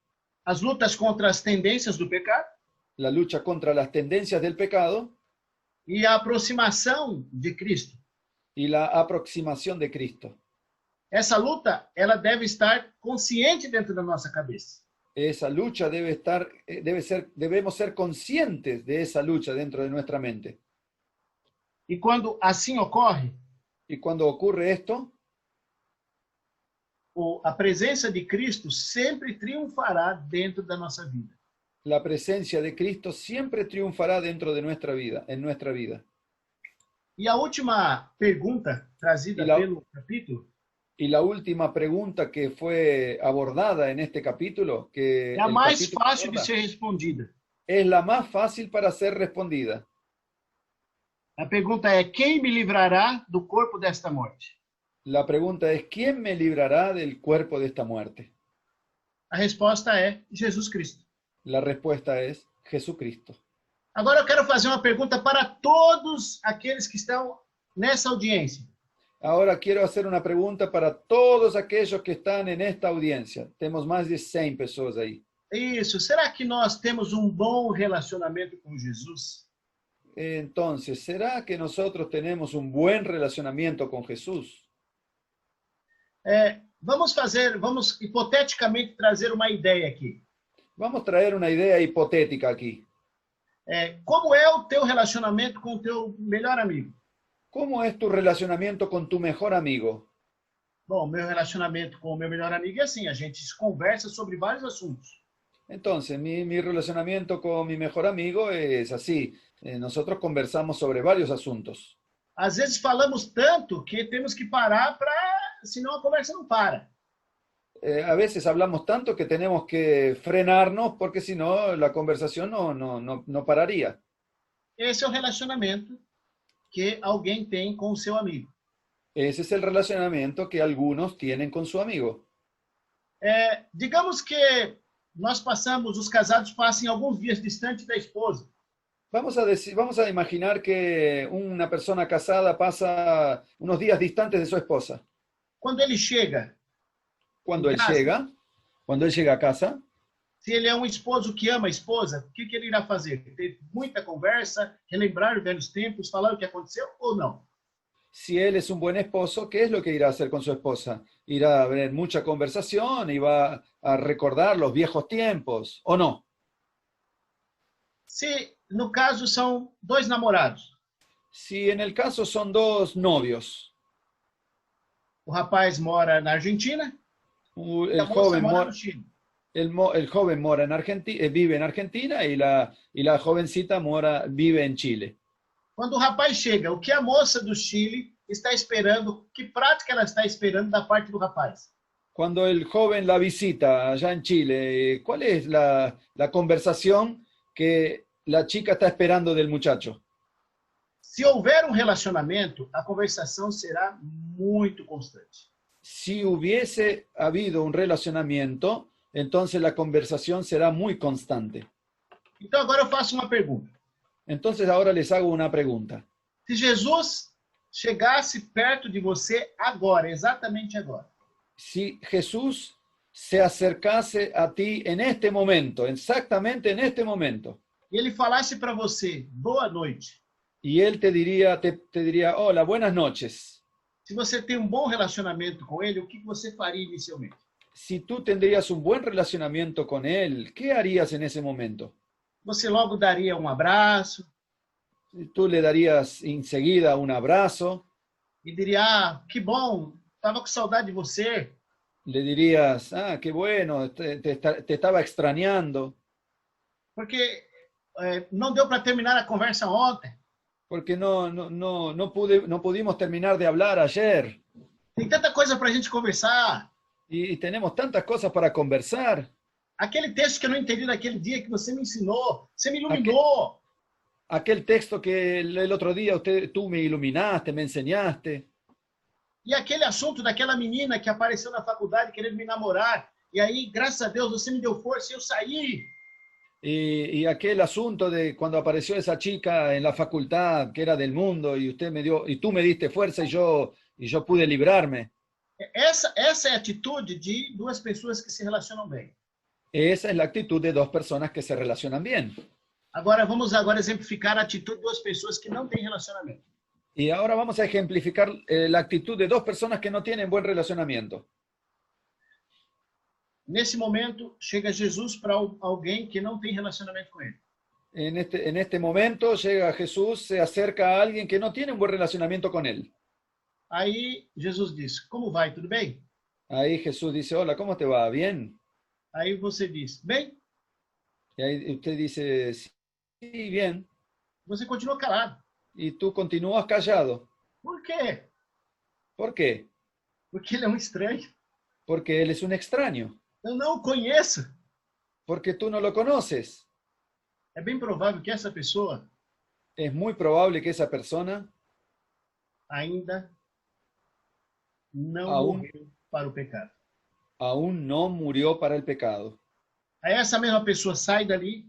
As lutas contra as tendências do pecado La lucha contra las tendencias del pecado e a aproximação de Cristo. y la aproximación de Cristo. Essa luta, ela deve estar consciente dentro da nossa cabeça. Esa lucha debemos ser conscientes de esa lucha dentro de nuestra mente. E quando assim ocorre, Y cuando ocurre esto, a presença de Cristo sempre triunfará dentro da nossa vida. la presencia de Cristo siempre triunfará dentro de nuestra vida, en nuestra vida. E a última pergunta trazida pelo capítulo Y la última pregunta que fue abordada en este capítulo, que é a el mais capítulo fácil de aborda, ser respondida. es la más fácil para ser respondida. A pergunta é: quem me livrará do corpo desta morte? La pregunta es, ¿quién me librará del cuerpo de esta muerte? A resposta é Jesus Cristo. La respuesta es Jesucristo. Agora eu quero fazer uma pergunta para todos aqueles que estão nessa audiência. Ahora quiero hacer una pregunta para todos aquellos que están en esta audiencia. Tenemos más de 100 personas ahí. Isso, será que nós temos um bom relacionamento com Jesus? Entonces, ¿será que nosotros tenemos un buen relacionamiento con Jesús? Vamos hipoteticamente trazer uma ideia aqui. Vamos a traer una idea hipotética aquí. Como é o teu relacionamento com o teu melhor amigo? ¿Cómo es tu relacionamiento con tu mejor amigo? Bom, meu relacionamento com o meu melhor amigo é assim, a gente conversa sobre vários assuntos. Entonces, mi relacionamiento con mi mejor amigo es así. Nosotros conversamos sobre varios asuntos. Às vezes falamos tanto que temos que parar senão a conversa não para. A veces hablamos tanto que tenemos que frenarnos porque si no la conversación no pararía. Esse é o relacionamento que alguém tem com o seu amigo. Ese es el relacionamiento que algunos tienen con su amigo. Digamos que os casados passem alguns dias distante da esposa. Vamos a imaginar que una persona casada pasa unos días distantes de su esposa. Quando ele chega, Cuando él llega a casa, se ele é um esposo que ama a esposa, o que ele irá fazer? Ter muita conversa, relembrar velhos tempos, falar o que aconteceu ou não? si él es un buen esposo, ¿qué es lo que irá a hacer con su esposa? Irá a haber mucha conversación y va a recordar los viejos tiempos, ¿o no? Se, no caso, são dois namorados. Si en el caso son dos novios, O rapaz mora na Argentina e el a moça joven, mora mora, no Chile. el joven mora en Argentina, vive en Argentina y la jovencita vive en Chile. Quando o rapaz chega, o que a moça do Chile está esperando, que prática ela está esperando da parte do rapaz? Cuando el joven la visita allá en Chile, ¿cuál es la conversación que la chica está esperando del muchacho? Se houver um relacionamento, a conversação será muito constante. Si hubiese habido un relacionamiento, entonces la conversación será muy constante. Então agora eu faço uma pergunta. Entonces ahora les hago una pregunta. Se Jesus chegasse perto de você agora, exatamente agora, Si Jesús se acercase a ti en este momento, exactamente en este momento, e ele falasse para você, boa noite, y él te diría, hola, buenas noches. se você tem um bom relacionamento com ele, o que você faria inicialmente? Si tú tendrías un buen relacionamiento con él, ¿qué harías en ese momento? Você logo daria um abraço Tú le darías enseguida un abrazo, e diria, ah, que bom, estava com saudade de você. le dirías, ah, qué bueno, te estaba extrañando, Porque não deu para terminar a conversa ontem. porque no pudimos terminar de hablar ayer. Tem tanta coisa para a gente conversar. Y tenemos tantas cosas para conversar. Aquele texto que eu não entendi naquele dia que você me ensinou, você me iluminou. Aquel texto que el otro día tú me iluminaste, me enseñaste. E aquele assunto daquela menina que apareceu na faculdade querendo me namorar. E aí, graças a Deus, você me deu força e eu saí. Y aquel asunto de cuando apareció esa chica en la facultad que era del mundo y tú me diste fuerza y yo pude librarme. Essa é a atitude de duas pessoas que se relacionam bem. Esa es la actitud de dos personas que se relacionan bien. Agora, vamos exemplificar a atitude de duas pessoas que não têm relacionamento. Y ahora vamos a ejemplificar la actitud de dos personas que no tienen buen relacionamiento. Nesse momento, chega Jesus para alguém que não tem relacionamento com ele. En este momento llega Jesús, se acerca a alguien que no tiene un buen relacionamiento con él. Aí Jesus diz, como vai, tudo bem? Ahí Jesús dice, hola, ¿cómo te va? ¿Bien? Aí você diz, bem? Y ahí usted dice, sí, bien. Você continua calado. Y tú continúas callado. Por quê? ¿Por qué? Porque ele é um estranho. Porque él es un extraño. Eu não o conheço. Porque tú no lo conoces. é bem provável que essa pessoa es muy probable que essa persona ainda não Aún- morreu para o pecado. aún no murió para el pecado. Aí essa mesma pessoa sai dali,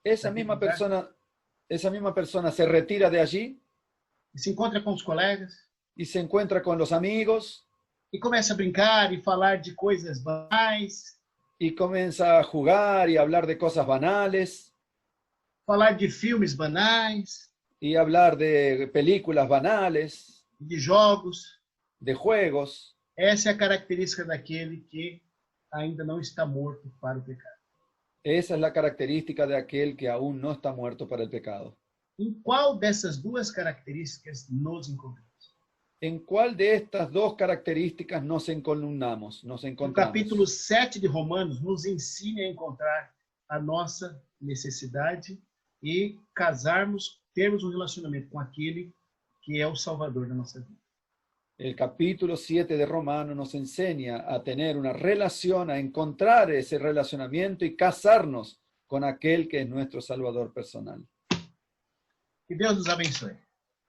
Esa Aquel misma lugar. persona se retira de allí e se encontra com os colegas, y se encuentra con los amigos e começa a brincar e falar de coisas banais, y comienza a jugar y hablar de cosas banales falar de filmes banais, y hablar de películas banales, de jogos. de juegos. Essa é a característica daquele que ainda não está morto para o pecado. Esa es la característica de aquel que aún no está muerto para el pecado. Em qual dessas duas características nos encontramos? ¿En cuál de estas dos características nos encolumnamos, nos O encontramos? capítulo 7 de Romanos nos ensina a encontrar a nossa necessidade e casarmos, termos um relacionamento com aquele que é o Salvador da nossa vida. El capítulo 7 de Romanos nos enseña a tener una relación, a encontrar ese relacionamiento y casarnos con aquel que es nuestro Salvador personal. Que Deus nos abençoe.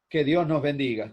Que Dios nos bendiga.